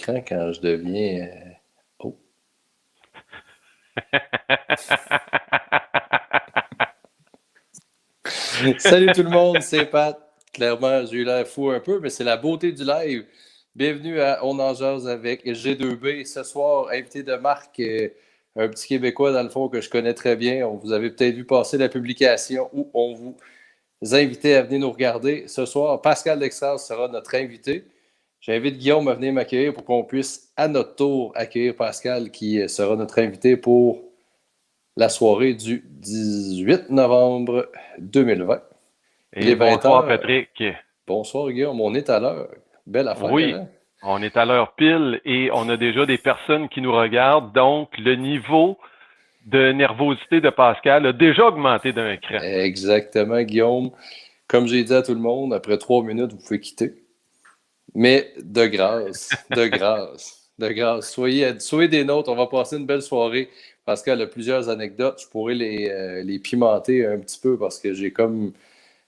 écran quand je deviens... Oh. Salut tout le monde, c'est Pat. Clairement, j'ai eu l'air fou un peu, mais c'est la beauté du live. Bienvenue à On en jase avec G2B. Ce soir, invité de Marc, un petit Québécois dans le fond que je connais très bien. On vous avez peut-être vu passer la publication où on vous invitait à venir nous regarder. Ce soir, Pascal Lexras sera notre invité. J'invite Guillaume à venir m'accueillir pour qu'on puisse à notre tour accueillir Pascal qui sera notre invité pour la soirée du 18 novembre 2020. Il est 20 bonsoir, heures. Patrick. Bonsoir, Guillaume. On est à l'heure. Belle affaire, Oui, hein? on est à l'heure pile et on a déjà des personnes qui nous regardent. Donc, le niveau de nervosité de Pascal a déjà augmenté d'un cran. Exactement, Guillaume. Comme j'ai dit à tout le monde, après 3 minutes, vous pouvez quitter. Mais de grâce, soyez des nôtres. On va passer une belle soirée. Pascal a plusieurs anecdotes. Je pourrais les pimenter un petit peu parce que j'ai comme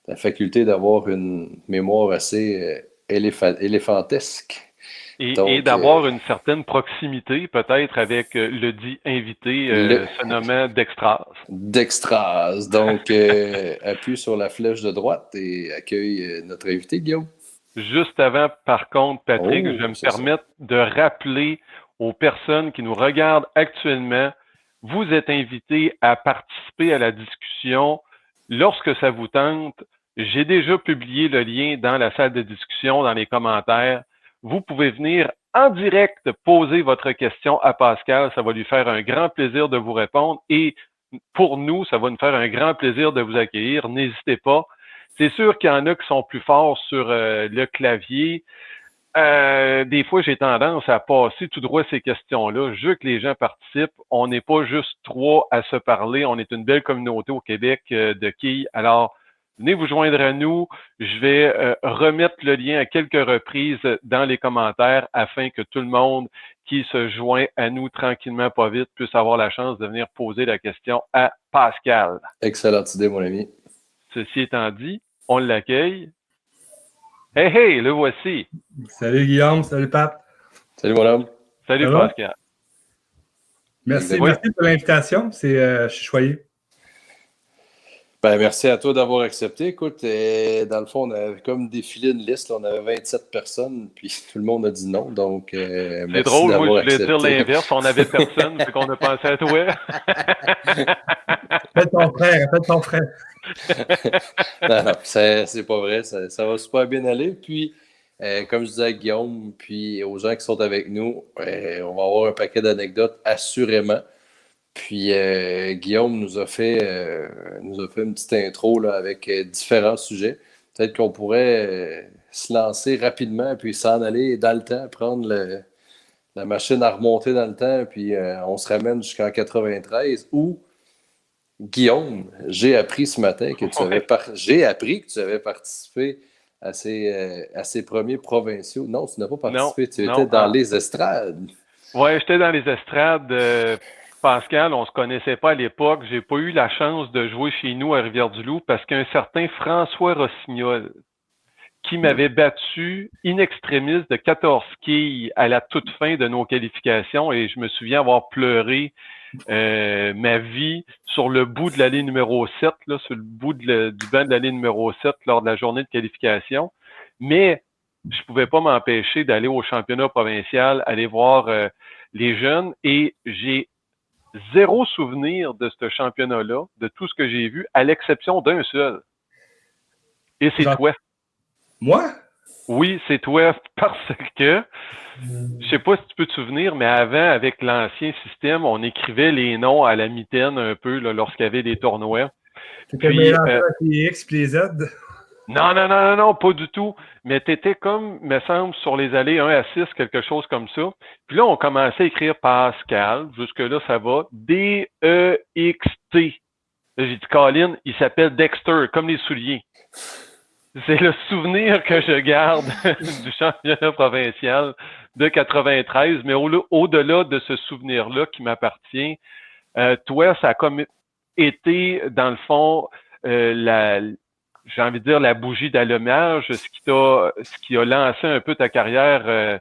la faculté d'avoir une mémoire assez éléphantesque. Et d'avoir une certaine proximité, peut-être, avec le dit invité se nommant Dextras. Dextras. Donc, appuie sur la flèche de droite et accueille notre invité, Guillaume. Juste avant, par contre, Patrick, je vais me permettre de rappeler aux personnes qui nous regardent actuellement, vous êtes invités à participer à la discussion lorsque ça vous tente. J'ai déjà publié le lien dans la salle de discussion, dans les commentaires. Vous pouvez venir en direct poser votre question à Pascal. Ça va lui faire un grand plaisir de vous répondre. Et pour nous, ça va nous faire un grand plaisir de vous accueillir. N'hésitez pas. C'est sûr qu'il y en a qui sont plus forts sur le clavier. Des fois, j'ai tendance à passer tout droit ces questions-là. Je veux que les gens participent. On n'est pas juste 3 à se parler. On est une belle communauté au Québec de quilles. Alors, venez vous joindre à nous. Je vais remettre le lien à quelques reprises dans les commentaires afin que tout le monde qui se joint à nous tranquillement, pas vite, puisse avoir la chance de venir poser la question à Pascal. Excellente idée, mon ami. Ceci étant dit, on l'accueille. Hey, hey, le voici. Salut Guillaume, salut Pat. Salut mon homme. Salut Pascal. Merci pour l'invitation, je suis choyé. Ben, merci à toi d'avoir accepté. Écoute, dans le fond, on avait comme défilé une liste. Là, on avait 27 personnes, puis tout le monde a dit non. Donc, c'est drôle, moi, je voulais dire l'inverse. On n'avait personne, puis qu'on a pensé à toi. Appelle ton frère. Non, c'est pas vrai. Ça va super bien aller. Puis, comme je disais à Guillaume, puis aux gens qui sont avec nous, on va avoir un paquet d'anecdotes, assurément. Puis Guillaume nous a fait une petite intro là, avec différents sujets. Peut-être qu'on pourrait se lancer rapidement puis s'en aller dans le temps, prendre la machine à remonter dans le temps, puis on se ramène jusqu'en 93 où, Guillaume, j'ai appris ce matin que tu avais participé à ces premiers provinciaux. Non, tu n'as pas participé, tu étais dans les estrades. Oui, j'étais dans les estrades. Pascal, on se connaissait pas à l'époque. J'ai pas eu la chance de jouer chez nous à Rivière-du-Loup parce qu'un certain François Rossignol, qui m'avait battu in extremis de 14 quilles à la toute fin de nos qualifications, et je me souviens avoir pleuré ma vie sur le bout de l'allée numéro 7, là, sur le bout du banc de l'allée numéro 7 lors de la journée de qualification. Mais je pouvais pas m'empêcher d'aller au championnat provincial, aller voir les jeunes, et j'ai zéro souvenir de ce championnat-là, de tout ce que j'ai vu, à l'exception d'un seul. Et c'est toi. Moi? Oui, c'est toi, parce que, je sais pas si tu peux te souvenir, mais avant, avec l'ancien système, on écrivait les noms à la mitaine un peu là, lorsqu'il y avait des tournois. C'était mélangé avec les X et les Z? Non, pas du tout. Mais tu étais comme, me semble, sur les allées 1 à 6, quelque chose comme ça. Puis là, on commençait à écrire Pascal. Jusque-là, ça va. D-E-X-T. J'ai dit, Colin, il s'appelle Dexter, comme les souliers. C'est le souvenir que je garde du championnat provincial de 93. Mais au-delà de ce souvenir-là qui m'appartient, toi, ça a comme été, dans le fond, j'ai envie de dire la bougie d'allumage, ce qui a lancé un peu ta carrière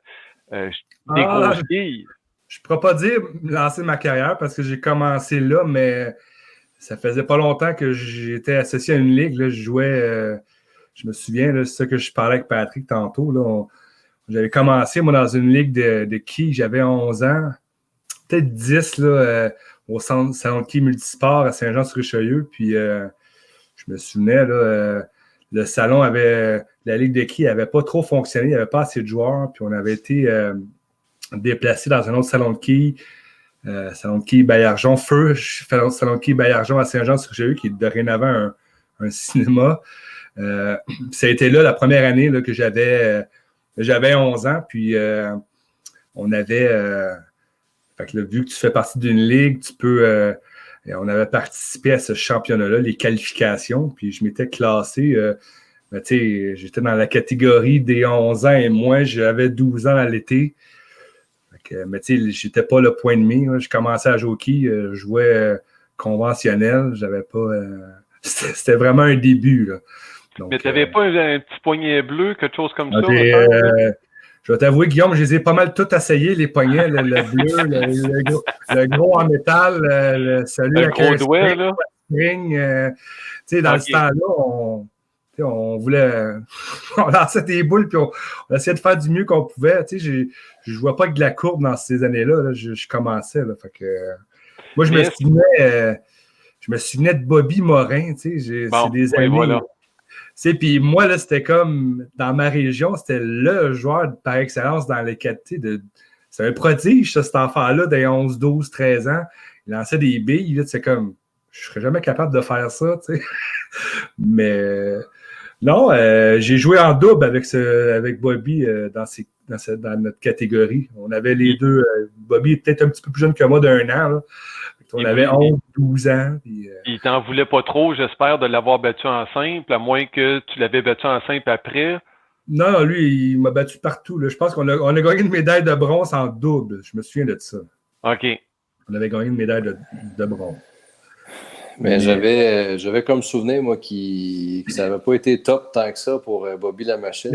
des grosses quilles. Je ne pourrais pas dire lancer ma carrière parce que j'ai commencé là, mais ça faisait pas longtemps que j'étais associé à une ligue. Là, je jouais, je me souviens, c'est ça que je parlais avec Patrick tantôt. Là, j'avais commencé, moi, dans une ligue de quilles. J'avais 11 ans, peut-être 10 là, au salon de quilles multisport à Saint-Jean-sur-Richelieu. Puis, je me souvenais, là, le salon avait, la ligue de quilles n'avait pas trop fonctionné. Il n'y avait pas assez de joueurs. Puis, on avait été déplacé dans un autre salon de quilles. Salon de quilles Baillargeon, Feu, salon de quilles Baillargeon à Saint-Jean-sur-Richelieu, qui est dorénavant un cinéma. Ça a été là la première année là, que j'avais 11 ans, puis on avait, fait que là, vu que tu fais partie d'une ligue, tu peux, on avait participé à ce championnat-là, les qualifications, puis je m'étais classé, j'étais dans la catégorie des 11 ans et moins, j'avais 12 ans à l'été. Mais tu sais, j'étais pas le point de mire. Je commençais à jouer au quilles, je jouais conventionnel. J'avais pas. C'était vraiment un début. Là. Donc, mais tu n'avais pas un petit poignet bleu, quelque chose comme ça? Je vais t'avouer, Guillaume, je les ai pas mal tout essayés, les poignets, le bleu, le gros en métal, celui le avec gros doigt, là. Spring, dans ce temps-là, on voulait. On lançait des boules puis on essayait de faire du mieux qu'on pouvait. Je ne jouais pas avec de la courbe dans ces années-là. Là. Je commençais. Là, fait que, moi, je me souvenais de Bobby Morin. C'est des années. Voilà. Puis moi, là, c'était comme dans ma région, c'était le joueur par excellence dans les catégories. C'est un prodige, ça, cet enfant-là, des 11, 12, 13 ans. Il lançait des billes. Là, c'est comme, je ne serais jamais capable de faire ça. Mais. Non, j'ai joué en double avec Bobby dans notre catégorie. On avait les deux. Bobby est peut-être un petit peu plus jeune que moi d'1 an. Là. On avait 11, 12 ans. Puis, il t'en voulait pas trop, j'espère, de l'avoir battu en simple, à moins que tu l'avais battu en simple après. Non, lui, il m'a battu partout. Là. Je pense qu'on a gagné une médaille de bronze en double. Je me souviens de ça. OK. On avait gagné une médaille de bronze. Mais j'avais comme souvenir, moi, que ça n'avait pas été top tant que ça pour Bobby la machine.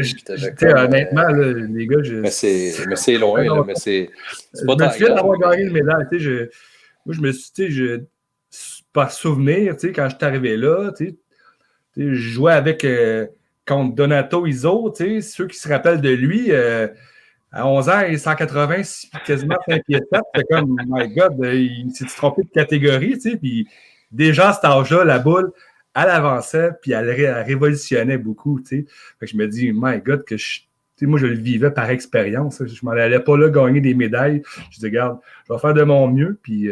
Honnêtement, là, les gars, mais c'est loin, là, mais c'est pas tant grave. Je me souviens d'avoir gagné une médaille. Moi, je me suis, par souvenir, quand je suis arrivé là, je jouais avec contre Donato Izzo, ceux qui se rappellent de lui, à 11 ans, il est 180, quasiment 5 pieds 7. C'est comme, oh my God, il s'est trompé de catégorie, puis déjà, à cet âge-là, la boule, elle avançait, puis elle révolutionnait beaucoup, Fait que je me dis, my God, que moi, je le vivais par expérience. Je m'en allais pas là gagner des médailles. Je dis, regarde, je vais faire de mon mieux, puis...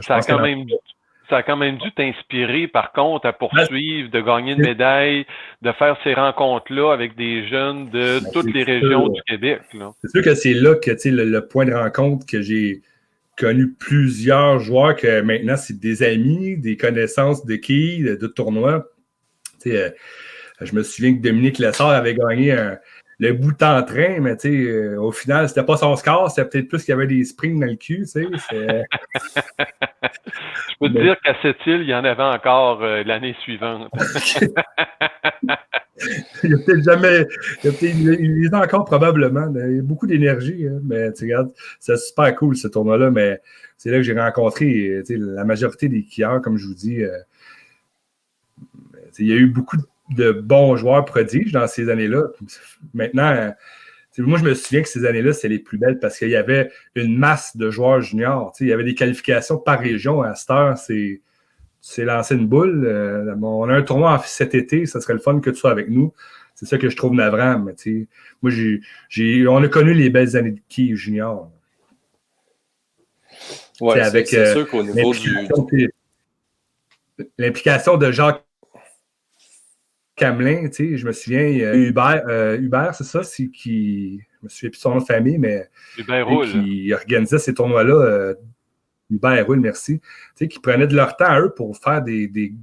ça a quand même dû t'inspirer, par contre, à poursuivre, de gagner une médaille, de faire ces rencontres-là avec des jeunes de toutes les régions du Québec. Là. C'est sûr que c'est là que le point de rencontre que j'ai connu plusieurs joueurs que maintenant, c'est des amis, des connaissances de quilles, de tournois. Je me souviens que Dominique Lessard avait gagné le bout en train, mais au final, c'était pas son score, c'était peut-être plus qu'il y avait des springs dans le cul. Je peux te dire qu'à Sept-Îles, il y en avait encore l'année suivante. Il les a encore probablement. Il y a beaucoup d'énergie, hein, mais regarde, c'est super cool ce tournoi-là, mais c'est là que j'ai rencontré la majorité des quilleurs, comme je vous dis. Il y a eu beaucoup de bons joueurs prodiges dans ces années-là. Maintenant, moi, je me souviens que ces années-là, c'était les plus belles parce qu'il y avait une masse de joueurs juniors. Il y avait des qualifications par région. À cette heure, c'est lancer une boule. On a un tournoi cet été, ça serait le fun que tu sois avec nous. C'est ça que je trouve navrant. Mais moi, on a connu les belles années de quilles junior. Oui, c'est sûr qu'au niveau l'implication de Jacques Camelin, je me souviens, Hubert, c'est ça, je me souviens plus de son nom de famille, mais qui organisait ces tournois-là. Hubert Roule, merci. Qui prenaient de leur temps à eux pour faire des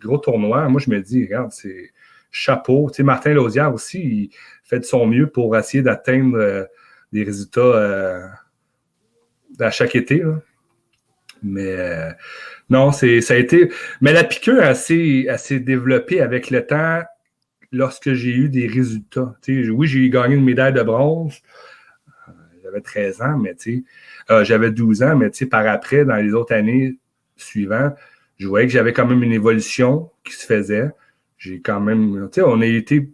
gros tournois. Moi, je me dis, regarde, c'est chapeau. Martin Lausière aussi, il fait de son mieux pour essayer d'atteindre des résultats à chaque été. Là. Mais non, ça a été. Mais la piqûre s'est développée avec le temps lorsque j'ai eu des résultats. Oui, j'ai gagné une médaille de bronze. j'avais 13 ans, mais j'avais 12 ans, mais par après, dans les autres années suivantes, je voyais que j'avais quand même une évolution qui se faisait. J'ai quand même, on a été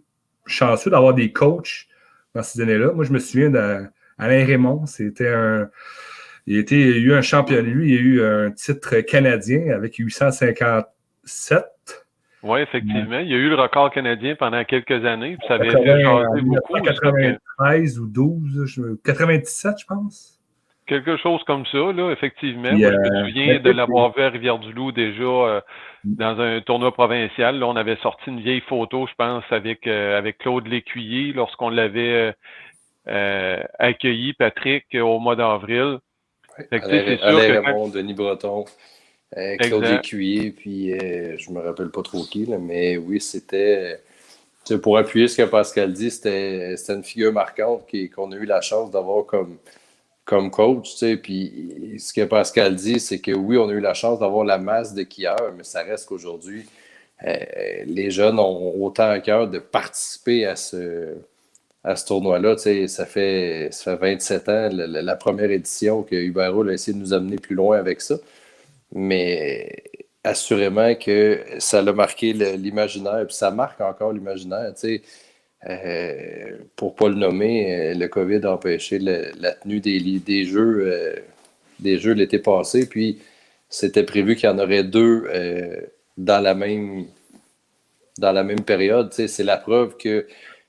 chanceux d'avoir des coachs dans ces années-là. Moi, je me souviens d'Alain Raymond, il a eu un champion, lui, il a eu un titre canadien avec 857. Oui, effectivement. Il y a eu le record canadien pendant quelques années, puis ça avait 80, jasé en beaucoup. 1993 ou 12, 97, je pense. Quelque chose comme ça, là, effectivement. Puis, moi, je me souviens de l'avoir vu à Rivière-du-Loup déjà dans un tournoi provincial. Là, on avait sorti une vieille photo, je pense, avec Claude Lécuyer lorsqu'on l'avait accueilli, Patrick, au mois d'avril. Alain Raymond, Denis Breton, Claude Lécuyer, puis je me rappelle pas trop qui, là, mais oui, c'était... pour appuyer ce que Pascal dit, c'était une figure marquante qu'on a eu la chance d'avoir comme coach. Puis ce que Pascal dit, c'est que oui, on a eu la chance d'avoir la masse de skieurs, mais ça reste qu'aujourd'hui, les jeunes ont autant à cœur de participer à ce tournoi-là. Ça fait 27 ans, la première édition, que Hubert Roule a essayé de nous amener plus loin avec ça. Mais assurément que ça l'a marqué l'imaginaire, puis ça marque encore l'imaginaire. Pour ne pas le nommer, le COVID a empêché la tenue des Jeux l'été passé, puis c'était prévu qu'il y en aurait 2 dans la même période. C'est la preuve qu'il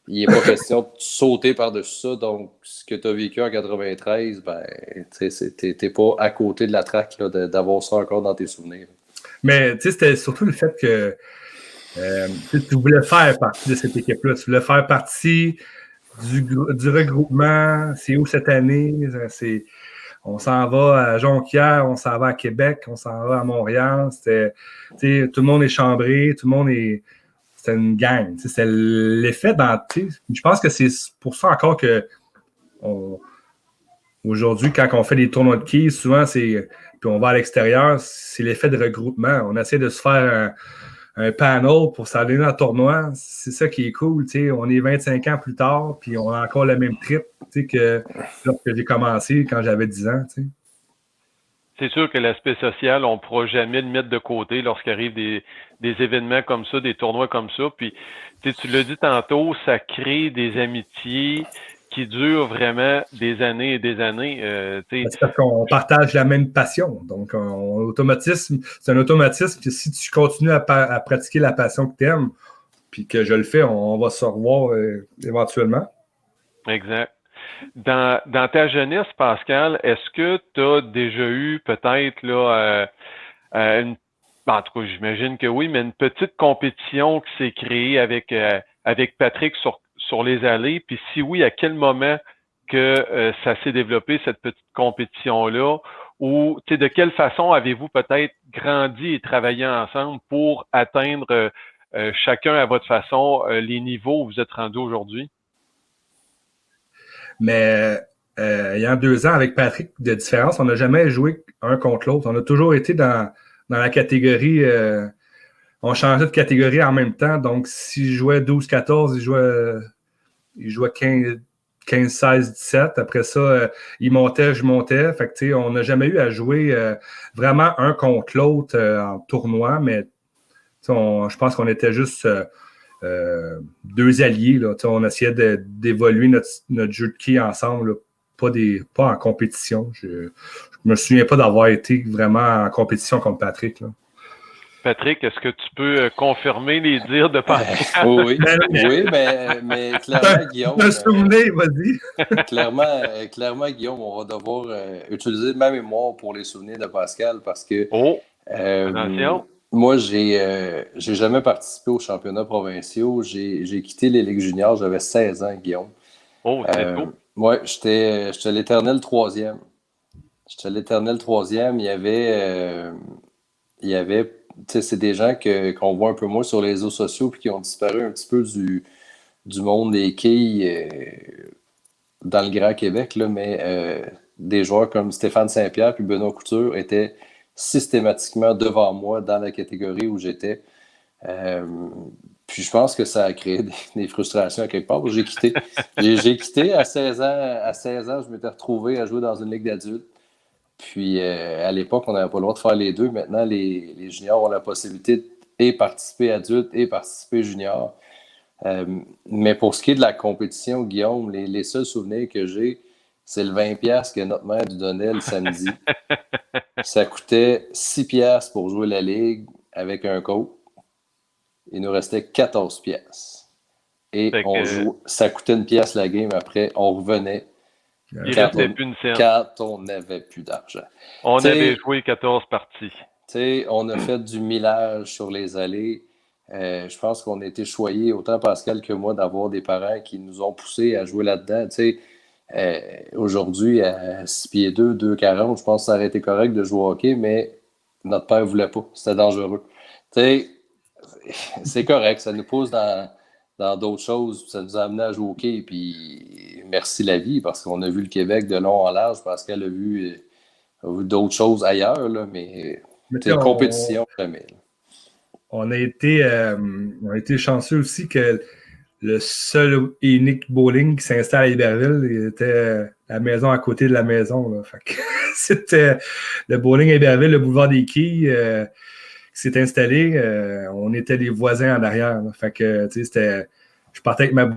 n'est pas question de sauter par-dessus ça. Donc, ce que tu as vécu en 93, t'es pas à côté de la traque là, d'avoir ça encore dans tes souvenirs. Mais c'était surtout le fait que tu voulais faire partie de cette équipe-là. Tu voulais faire partie du regroupement. C'est où cette année? On s'en va à Jonquière, on s'en va à Québec, on s'en va à Montréal. Tout le monde est chambré, tout le monde est... C'était une gang. C'est l'effet dans... Je pense que c'est pour ça encore que aujourd'hui, quand on fait des tournois de quilles, souvent, puis on va à l'extérieur, c'est l'effet de regroupement. On essaie de se faire un panel pour s'aller dans le tournoi. C'est ça qui est cool. On est 25 ans plus tard, puis on a encore le même trip que lorsque j'ai commencé quand j'avais 10 ans. C'est sûr que l'aspect social, on ne pourra jamais le mettre de côté lorsqu'arrive des événements comme ça, des tournois comme ça. Puis, tu l'as dit tantôt, ça crée des amitiés qui durent vraiment des années et des années. C'est parce qu'on partage la même passion. Donc, c'est un automatisme que si tu continues à pratiquer la passion que tu aimes, puis que je le fais, on va se revoir éventuellement. Exact. Dans ta jeunesse, Pascal, est-ce que tu as déjà eu peut-être là en tout cas, j'imagine que oui, mais une petite compétition qui s'est créée avec Patrick sur les allées, puis si oui, à quel moment que ça s'est développé, cette petite compétition-là, ou de quelle façon avez-vous peut-être grandi et travaillé ensemble pour atteindre chacun à votre façon les niveaux où vous êtes rendus aujourd'hui? Mais ayant 2 ans avec Patrick de différence, on n'a jamais joué un contre l'autre. On a toujours été dans la catégorie... on changeait de catégorie en même temps. Donc, si je jouais 12-14, il jouait 15-16-17. Après ça, il montait, je montais. Fait que, on n'a jamais eu à jouer vraiment un contre l'autre en tournoi, mais je pense qu'on était juste 2 alliés. Là. On essayait d'évoluer notre jeu de quilles ensemble, là. Pas en compétition. Je me souviens pas d'avoir été vraiment en compétition contre Patrick. Là. Patrick, est-ce que tu peux confirmer les dires de Pascal? Oui, mais clairement, Guillaume... Un souvenir, vas-y. clairement, Guillaume, on va devoir utiliser ma mémoire pour les souvenirs de Pascal parce que... attention! Moi, j'ai jamais participé aux championnats provinciaux. J'ai quitté les Ligues juniors, j'avais 16 ans, Guillaume. Oh, c'est beau! Oui, j'étais l'éternel troisième. J'étais l'éternel troisième. Il y avait c'est des gens qu'on voit un peu moins sur les réseaux sociaux puis qui ont disparu un petit peu du monde des quilles dans le Grand Québec, là, mais des joueurs comme Stéphane Saint-Pierre puis Benoît Couture étaient systématiquement devant moi dans la catégorie où j'étais. Puis je pense que ça a créé des frustrations à quelque part. J'ai quitté. J'ai quitté à 16 ans. À 16 ans, je m'étais retrouvé à jouer dans une ligue d'adultes. Puis à l'époque, on n'avait pas le droit de faire les deux. Maintenant, les juniors ont la possibilité de participer adulte et participer junior. Mais pour ce qui est de la compétition, Guillaume, les seuls souvenirs que j'ai, c'est le 20$ que notre mère nous donnait le samedi. Ça coûtait 6$ pour jouer la ligue avec un coach. Il nous restait 14$. Et ça coûtait 1$ la game après. On revenait. Il restait plus une scène. Quand on n'avait plus d'argent. On avait joué 14 parties. On a fait du millage sur les allées. Je pense qu'on a été choyés, autant Pascal que moi, d'avoir des parents qui nous ont poussés à jouer là-dedans. Aujourd'hui, à 6 pieds 2, 2,40, je pense que ça aurait été correct de jouer au hockey, mais notre père ne voulait pas. C'était dangereux. C'est correct, ça nous pousse dans d'autres choses. Ça nous a amené à jouer au hockey. Puis merci la vie, parce qu'on a vu le Québec de long en large. Pascal a vu d'autres choses ailleurs, là, mais compétition, jamais. On a été chanceux aussi que le seul et unique bowling qui s'installe à Iberville était la maison à côté de la maison. Là. Fait que c'était le bowling à Iberville, le boulevard des Quilles, qui s'est installé. On était les voisins en arrière. Là. Fait que, tu sais, je partais avec ma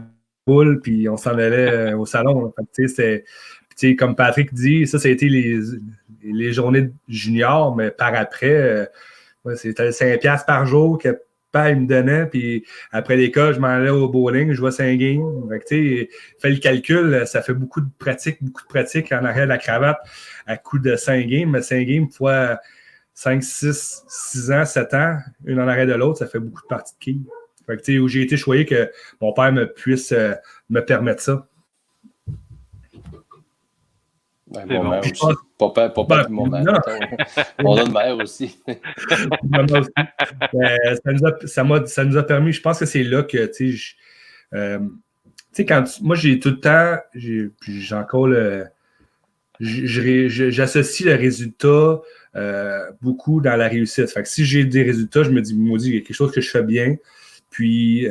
boule, puis on s'en allait au salon. Là. Fait que, tu sais, c'était, comme Patrick dit, ça a été les journées juniors, mais par après, c'était 5$ par jour que il me donnait, puis après l'école, je m'en allais au bowling, je jouais 5 games. Fait que, tu sais, fais le calcul, ça fait beaucoup de pratique en arrière de la cravate à coup de 5 games, mais 5 games fois 5, 6, 6 ans, 7 ans, une en arrière de l'autre, ça fait beaucoup de parties de quilles. Fait que, tu sais, où j'ai été choyé que mon père puisse me permettre ça. Mon mère aussi. Papa et mon mère. On a une mère aussi. Ça nous a permis, je pense que c'est là que, tu sais, moi, j'ai tout le temps, j'ai encore j'associe le résultat beaucoup dans la réussite. Fait que si j'ai des résultats, je me dis, maudit, il y a quelque chose que je fais bien. Puis,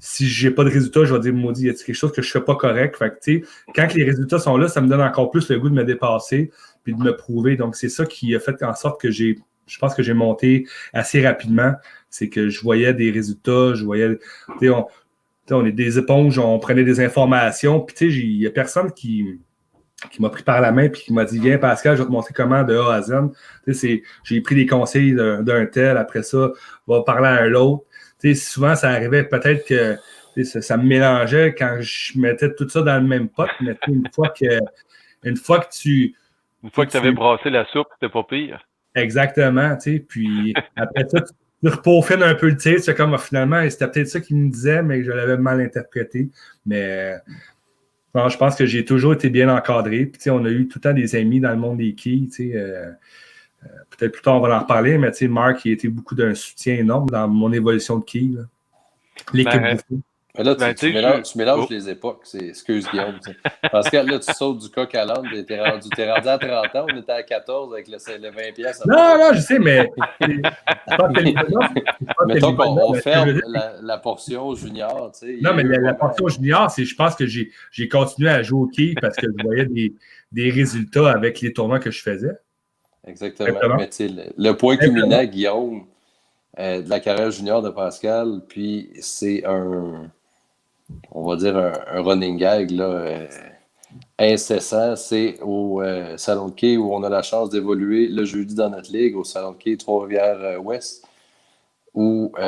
si j'ai pas de résultats, je vais dire, maudit, il y a quelque chose que je fais pas correct. Fait que, tu sais, quand les résultats sont là, ça me donne encore plus le goût de me dépasser puis de me prouver. Donc, c'est ça qui a fait en sorte que je pense que j'ai monté assez rapidement. C'est que je voyais des résultats, je voyais, tu sais, on est des éponges, on prenait des informations. Puis, tu sais, il y a personne qui m'a pris par la main puis qui m'a dit, viens Pascal, je vais te montrer comment de A à Z. Tu sais, j'ai pris des conseils d'un tel, après ça, va parler à un autre. Tu sais, souvent, ça arrivait peut-être que ça me mélangeait quand je mettais tout ça dans le même pot, mais une fois que tu avais brassé la soupe, c'était pas pire. Exactement, tu sais, puis après ça, tu repaufines un peu le tir, c'est comme finalement, c'était peut-être ça qu'il me disait, mais que je l'avais mal interprété, mais bon, je pense que j'ai toujours été bien encadré, puis tu sais, on a eu tout le temps des amis dans le monde des quilles, tu sais, peut-être plus tard on va en reparler, mais tu sais, Marc, il a été beaucoup d'un soutien énorme dans mon évolution de quilles. L'équipe Bouffon. Mais là, tu mélanges les époques. Excuse Guillaume. Parce que là, tu sautes du coq à l'âne, t'es rendu à 30 ans, on était à 14 avec le 20$. Non, je sais, mais mettons qu'on ferme la portion junior. Non, mais la portion junior, je pense que j'ai continué à jouer au quilles parce que je voyais des résultats avec les tournois que je faisais. Exactement. Mais le point culminant, Guillaume, de la carrière junior de Pascal, puis c'est on va dire un running gag là, incessant, c'est au Salon de quai où on a la chance d'évoluer le jeudi dans notre ligue, au Salon de quai Trois-Rivières-Ouest. OK,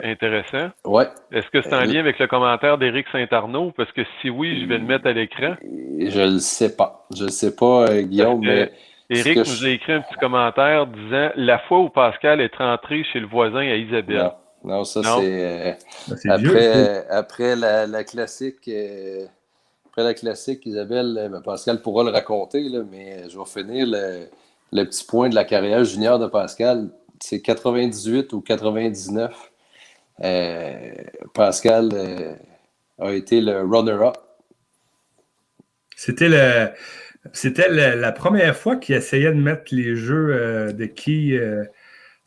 intéressant. Ouais. Est-ce que c'est en lien avec le commentaire d'Éric Saint-Arnaud? Parce que si oui, je vais le mettre à l'écran. Je le sais pas. Je le sais pas, Guillaume, mais... Éric nous a écrit un petit commentaire disant « La fois où Pascal est rentré chez le voisin à Isabelle ». Non, ça c'est après la classique. Après la classique, Isabelle, Pascal pourra le raconter, là, mais je vais finir le petit point de la carrière junior de Pascal. C'est 98 ou 99. Pascal a été le runner-up. C'était la première fois qu'il essayait de mettre les jeux de quilles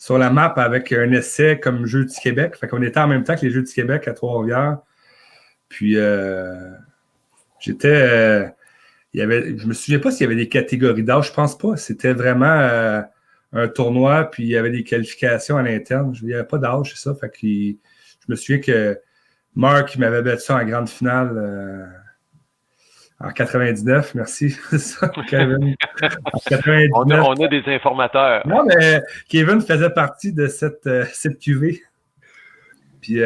sur la map avec un essai comme Jeux du Québec. Fait qu'on était en même temps que les Jeux du Québec à Trois-Rivières. Puis j'étais. Je me souviens pas s'il y avait des catégories d'âge, je pense pas. C'était vraiment un tournoi, puis il y avait des qualifications à l'interne. Il n'y avait pas d'âge, c'est ça. Fait que je me souviens que Marc il m'avait battu en grande finale en 99. Merci. C'est ça, Kevin. En 99. On a des informateurs. Non, mais Kevin faisait partie de cette QV. Puis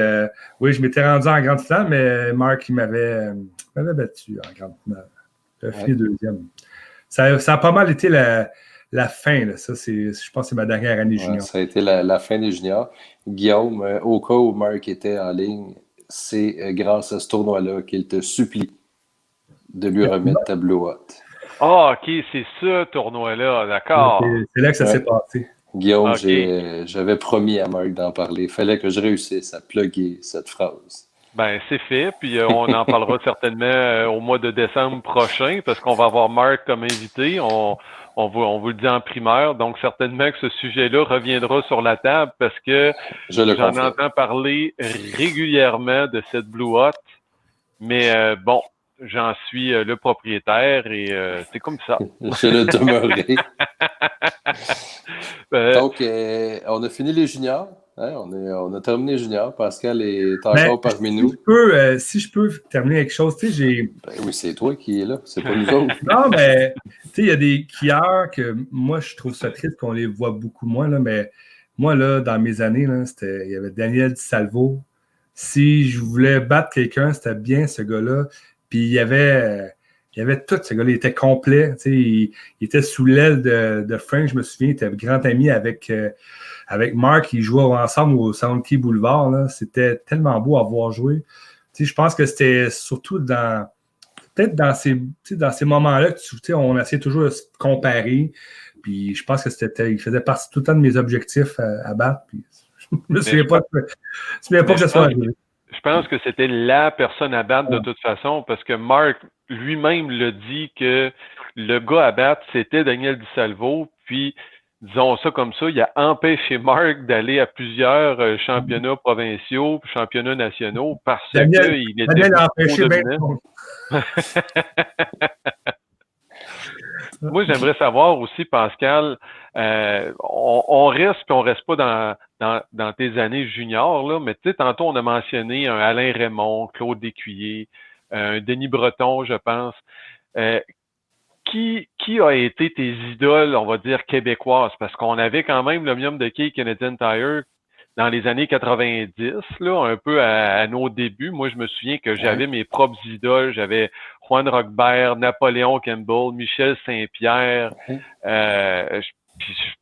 oui, je m'étais rendu en grande finale, mais Marc il m'avait battu en grande finale. J'ai fini deuxième. Ça a pas mal été la fin. Là. Ça, je pense que c'est ma dernière année junior. Ça a été la fin des juniors. Guillaume, au cas où Marc était en ligne, c'est grâce à ce tournoi-là qu'il te supplie de lui remettre ta Blue Hot. Ah, OK, c'est ce tournoi-là, d'accord. C'est là que ça s'est passé. Guillaume, j'avais promis à Marc d'en parler. Il fallait que je réussisse à plugger cette phrase. Ben, c'est fait, puis on en parlera certainement au mois de décembre prochain, parce qu'on va avoir Marc comme invité. On vous le dit en primeur, donc certainement que ce sujet-là reviendra sur la table, parce que j'en entends parler régulièrement de cette Blue Hot, mais bon, j'en suis le propriétaire et c'est comme ça. Je le demeurerai. Donc, on a fini les juniors. Hein, on a terminé les juniors. Pascal est encore parmi nous. Si je peux terminer quelque chose, tu sais, oui, c'est toi qui es là, c'est pas nous autres. Non, mais tu sais, il y a des skieurs que moi, je trouve ça triste qu'on les voit beaucoup moins, là, mais moi, là, dans mes années, là, il y avait Daniel Di Salvo. Si je voulais battre quelqu'un, c'était bien ce gars-là. Puis il y avait tout, ce gars-là, il était complet. Il était sous l'aile de Frank, je me souviens, il était grand ami avec Marc, ils jouaient ensemble au Soundkey Boulevard. Là. C'était tellement beau à voir jouer. Je pense que c'était surtout peut-être dans ces moments-là que on essayait toujours de se comparer. Puis je pense que il faisait partie tout le temps de mes objectifs à battre. Puis, je me souviens pas que ça soit arrivé. Je pense que c'était la personne à battre de toute façon, parce que Marc lui-même l'a dit que le gars à battre, c'était Daniel Di Salvo. Puis, disons ça comme ça, il a empêché Marc d'aller à plusieurs championnats provinciaux, championnats nationaux, parce qu'il était Daniel a empêché dominant. Moi, j'aimerais savoir aussi, Pascal, on reste puis on reste pas dans tes années juniors, là, mais tu sais, tantôt on a mentionné un Alain Raymond, Claude Descuiers, un Denis Breton, je pense. Qui a été tes idoles, on va dire, québécoises? Parce qu'on avait quand même l'Omnium de Quai Canadian Tire dans les années 90, là, un peu à nos débuts. Moi, je me souviens que j'avais mes propres idoles. J'avais Juan Roquebert, Napoléon Campbell, Michel Saint-Pierre. Je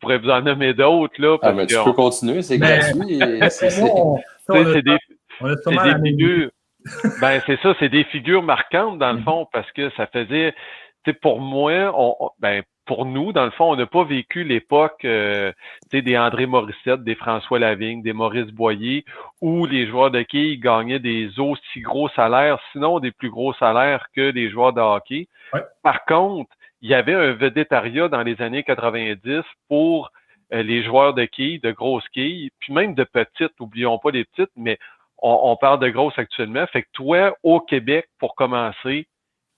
pourrais vous en nommer d'autres, là. Parce mais tu peux continuer, c'est gratuit. C'est des figures. Ben, c'est ça, c'est des figures marquantes, dans le fond, parce que ça faisait... pour moi, pour nous, dans le fond, on n'a pas vécu l'époque des André Morissette, des François Lavigne, des Maurice Boyer, où les joueurs de hockey gagnaient des aussi gros salaires, sinon des plus gros salaires que les joueurs de hockey. Ouais. Par contre, il y avait un vedettariat dans les années 90 pour les joueurs de quilles, de grosses quilles, puis même de petites, oublions pas les petites, mais on parle de grosses actuellement. Fait que toi, au Québec, pour commencer,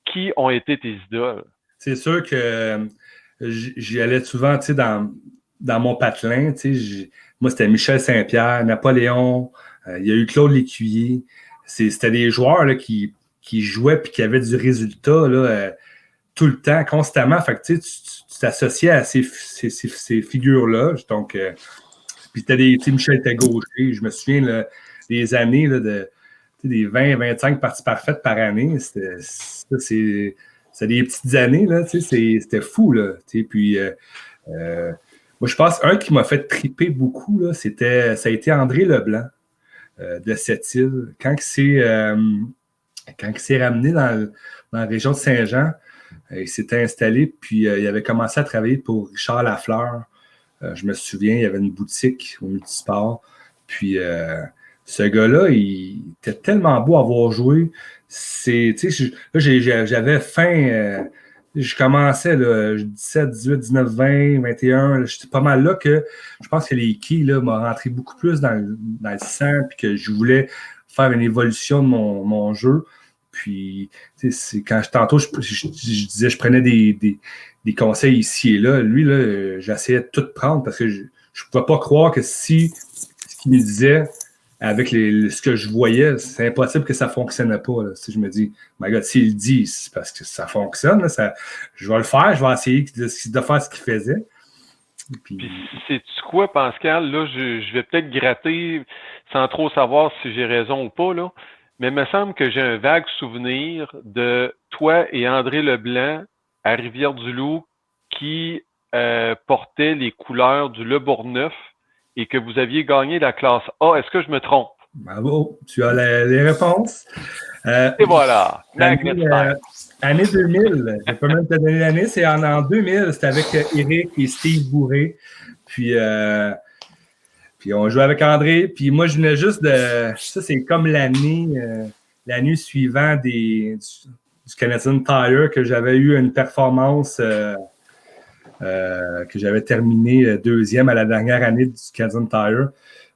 qui ont été tes idoles? C'est sûr que j'y allais souvent, dans mon patelin. Moi, c'était Michel Saint-Pierre, Napoléon, il y a eu Claude Lécuyer. C'était des joueurs là, qui jouaient et qui avaient du résultat là, tout le temps, constamment. Fait que tu t'associais à ces figures-là. Donc, puis Michel était gaucher. Je me souviens là, des années là, des 20-25 parties parfaites par année. C'est des petites années, là, c'était fou, là. Puis, moi, je pense, un qui m'a fait triper beaucoup, là, ça a été André Leblanc de Sept-Îles. Quand il s'est ramené dans la région de Saint-Jean, il s'était installé, puis il avait commencé à travailler pour Richard Lafleur. Je me souviens, il y avait une boutique au Multisport. Puis, ce gars-là, il était tellement beau à voir jouer. J'avais faim je commençais, là, 17, 18, 19, 20, 21. Là, j'étais pas mal là que je pense que les keys m'ont rentré beaucoup plus dans le sang, puis que je voulais faire une évolution de mon jeu. Puis, c'est quand tantôt, je disais, je prenais des conseils ici et là. Lui, là, j'essayais de tout prendre parce que je ne pouvais pas croire que si ce qu'il me disait avec ce que je voyais, c'est impossible que ça ne fonctionnait pas. Là. Si je me dis, my God, s'il le dit, c'est parce que ça fonctionne. Là, je vais le faire, je vais essayer de faire ce qu'il faisait. Puis sais-tu quoi, Pascal? Là, je vais peut-être gratter sans trop savoir si j'ai raison ou pas, là. Mais il me semble que j'ai un vague souvenir de toi et André Leblanc à Rivière-du-Loup qui portaient les couleurs du Le Bourgneuf et que vous aviez gagné la classe A. Est-ce que je me trompe? Bravo, tu as les réponses. Et voilà, magnifique. Année 2000, je peux même te donner l'année, c'est en 2000, c'était avec Eric et Steve Bourré. Puis on jouait avec André. Puis moi, je venais juste de. Ça, c'est comme l'année suivante du Canadian Tire, que j'avais eu une performance que j'avais terminé deuxième à la dernière année du Canadian Tire.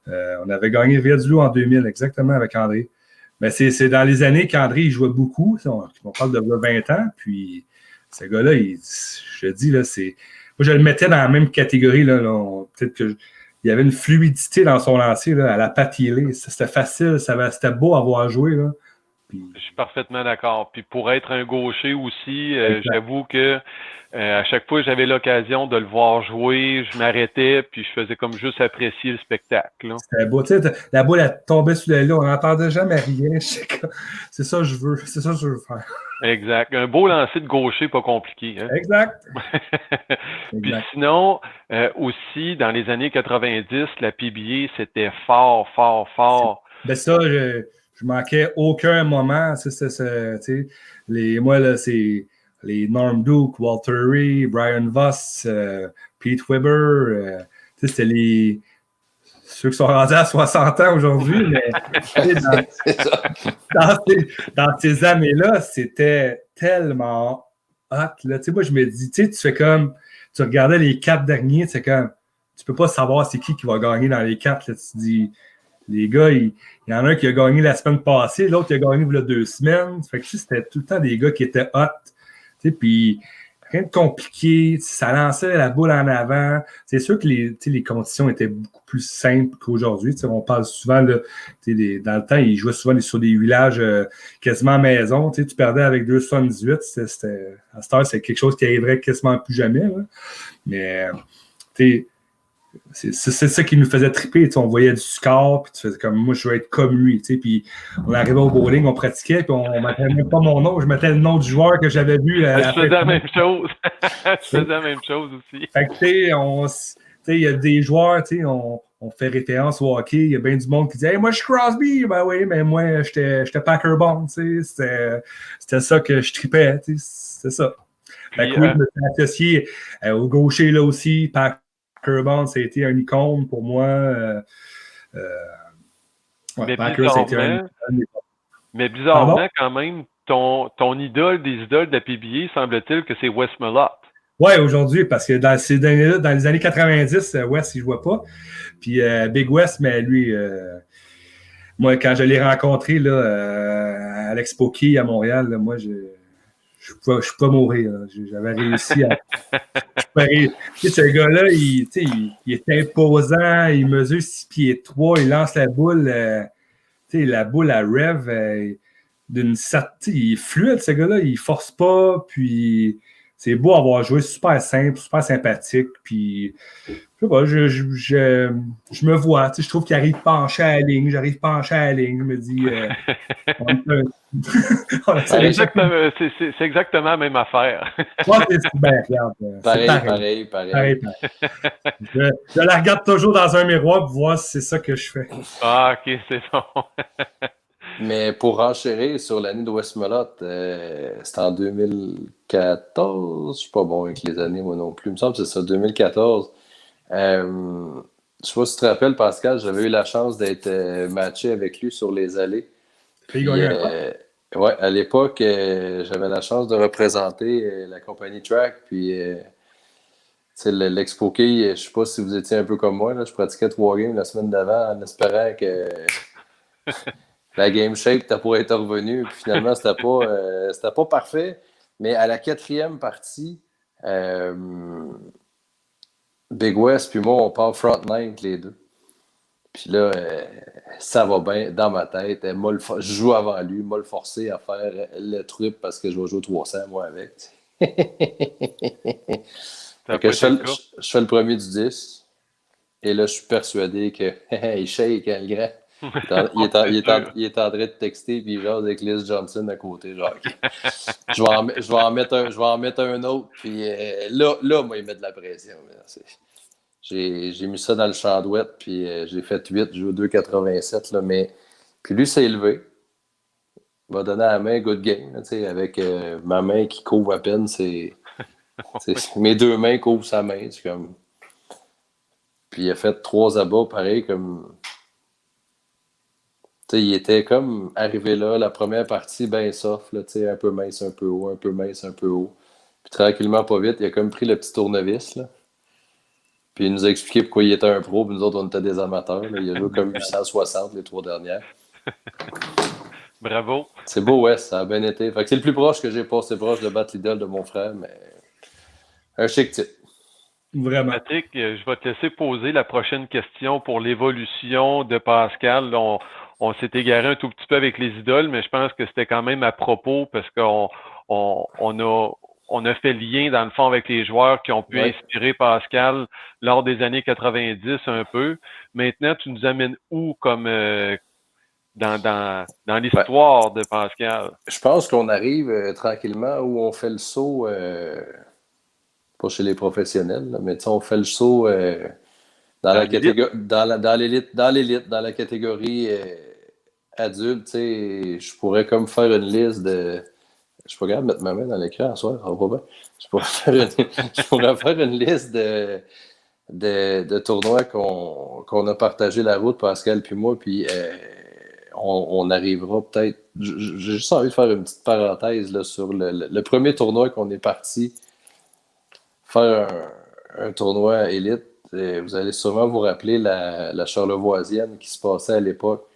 On avait gagné Rivière-du-Loup en 2000, exactement, avec André. Mais c'est dans les années qu'André il jouait beaucoup. On parle de 20 ans. Puis ce gars-là, je te dis, là, moi, je le mettais dans la même catégorie. Là, peut-être que il y avait une fluidité dans son lancer là, à la patillée. C'était facile, c'était beau à voir jouer. Là. Puis... Je suis parfaitement d'accord. Puis pour être un gaucher aussi, j'avoue que à chaque fois que j'avais l'occasion de le voir jouer, je m'arrêtais puis je faisais comme juste apprécier le spectacle. C'était beau. Tu sais, la boule elle tombait sur le lot, on n'entendait jamais rien. C'est ça que je veux. C'est ça que je veux faire. Exact. Un beau lancer de gaucher, pas compliqué. Hein? Exact. Puis sinon, aussi, dans les années 90, la PBA, c'était fort, fort, fort. Ben ça, je manquais aucun moment. Moi, là, c'est les Norm Duke, Walter Ray, Brian Voss, Pete Weber. C'était ceux qui sont rendus à 60 ans aujourd'hui, mais dans ces années-là, c'était tellement hot. Là. Moi, je me dis, tu fais comme, tu regardais les 4 derniers, c'est comme, tu peux pas savoir c'est qui va gagner dans les 4. Là. Tu dis, les gars, il y en a un qui a gagné la semaine passée, l'autre qui a gagné il y a 2 semaines. Fait que c'était tout le temps des gars qui étaient hot. Puis rien de compliqué, ça lançait la boule en avant. C'est sûr que les conditions étaient beaucoup plus simples qu'aujourd'hui. On parle souvent, là, dans le temps, ils jouaient souvent sur des villages quasiment maison. Tu perdais avec 2,78. À cette heure, c'est quelque chose qui arriverait quasiment plus jamais. Là. Mais c'est ça qui nous faisait triper. On voyait du score, puis tu faisais comme moi, je veux être comme lui. Puis on arrivait au bowling, on pratiquait, puis on ne mettait même pas mon nom, je mettais le nom du joueur que j'avais vu. Je faisais la même chose. Je faisais la même chose aussi. Fait que, il y a des joueurs, on fait référence au hockey, il y a bien du monde qui dit hey, moi, je suis Crosby. Ben oui, mais moi, j'étais Packer Bond. C'était ça que je tripais. C'était ça. Fait que oui, je me suis associé au gaucher là aussi, Packer Bond, ça a été un icône pour moi. Mais bizarrement, quand même, ton idole des idoles de la PBA, semble-t-il que c'est Wes Malotte. Oui, aujourd'hui, parce que dans les années 90, Wes, il ne jouait pas. Puis Big Wes, mais lui, moi, quand je l'ai rencontré là, à l'Expo Key à Montréal, là, moi, je ne peux pas mourir. Là. J'avais réussi à. Ce gars-là, il est imposant, il mesure 6 pieds 3, il lance la boule, la boule à Rev d'une certaine. Il est fluide, ce gars-là, il force pas, puis c'est beau avoir joué, super simple, super sympathique, puis je sais pas, je me vois, je trouve qu'il arrive penché à la ligne, j'arrive penché à la ligne, je me dis. C'est exactement la même affaire. Moi, regarde. Pareil. Je la regarde toujours dans un miroir pour voir si c'est ça que je fais. Ah, ok, c'est bon. Mais pour enchérir sur l'année de Wes Malotte, c'était en 2014. Je suis pas bon avec les années, moi non plus. Il me semble que c'est ça, 2014. Je sais pas si tu te rappelles, Pascal, j'avais eu la chance d'être matché avec lui sur les allées. Ouais, à l'époque, j'avais la chance de représenter la compagnie Track, puis tu sais, l'Expo Quai, je sais pas si vous étiez un peu comme moi, là, je pratiquais 3 games la semaine d'avant en espérant que la game shape n'était pas été revenue, puis finalement, c'était pas parfait, mais à la 4e partie, euh, Big West puis moi, on part front nine les deux. Puis là, ça va bien dans ma tête. Je joue avant lui, m'a le forcé à faire le truc parce que je vais jouer 300 moi avec. Ça n'a Fait que pas été le cas. je fais le premier du 10. Et là, je suis persuadé que il shake, hein, le grand. C'est sûr. Il est en train de texter puis il jase avec Liz Johnson à côté. Genre, OK. Je vais en mettre un autre. Puis moi, il met de la pression. J'ai mis ça dans le champ douette, puis j'ai fait 8, j'ai joué 2,87, là, mais... Puis lui s'est élevé. Il m'a donné à la main, good game, là, avec ma main qui couvre à peine, mes 2 mains couvrent sa main, c'est comme... Puis il a fait 3 abats, pareil, comme... Il était comme arrivé là, la première partie, ben soft, là, un peu mince, un peu haut, un peu mince, un peu haut. Puis tranquillement, pas vite, il a comme pris le petit tournevis, là. Puis il nous a expliqué pourquoi il était un pro, puis nous autres, on était des amateurs. Là. Il a joué comme 860 les 3 dernières. Bravo. C'est beau, ouais, ça a bien été. Fait que c'est le plus proche que j'ai passé proche de battre l'idole de mon frère, mais un chic type. Vraiment. Patrick, je vais te laisser poser la prochaine question pour l'évolution de Pascal. Là, on s'est égaré un tout petit peu avec les idoles, mais je pense que c'était quand même à propos parce on a fait lien, dans le fond, avec les joueurs qui ont pu inspirer Pascal lors des années 90 un peu. Maintenant, tu nous amènes où comme dans l'histoire de Pascal? Je pense qu'on arrive tranquillement où on fait le saut, pas chez les professionnels, là, mais on fait le saut dans la catégorie, dans l'élite, dans la catégorie adulte. Je pourrais comme faire une liste de... Je suis pas capable de mettre ma main dans l'écran à soir, ça va pas bien. Je pourrais faire une liste de tournois qu'on a partagé la route, Pascal puis moi, puis on arrivera peut-être... J'ai juste envie de faire une petite parenthèse là, sur le premier tournoi qu'on est parti faire un tournoi élite. Et vous allez sûrement vous rappeler la Charlevoisienne qui se passait à l'époque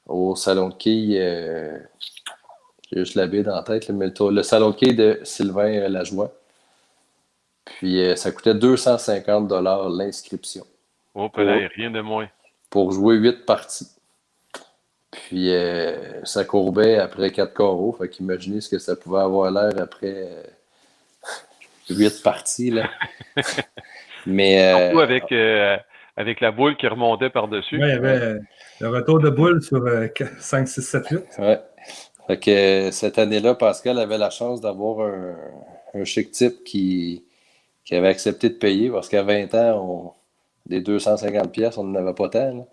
au Salon de quilles. J'ai juste la baie dans la tête, mais le Salon de quilles de Sylvain Lajoie. Puis ça coûtait 250 $ l'inscription. Oh, peut-être rien de moins. Pour jouer 8 parties. Puis ça courbait après 4 carreaux. Fait qu'imaginez ce que ça pouvait avoir l'air après 8 parties. Là. Mais, surtout avec la boule qui remontait par-dessus. Oui, il y avait le retour de boule sur 5, 6, 7, 8. Ouais. Fait que cette année-là, Pascal avait la chance d'avoir un chic type qui avait accepté de payer parce qu'à 20 ans, des 250 pièces, on n'en avait pas tant. Là.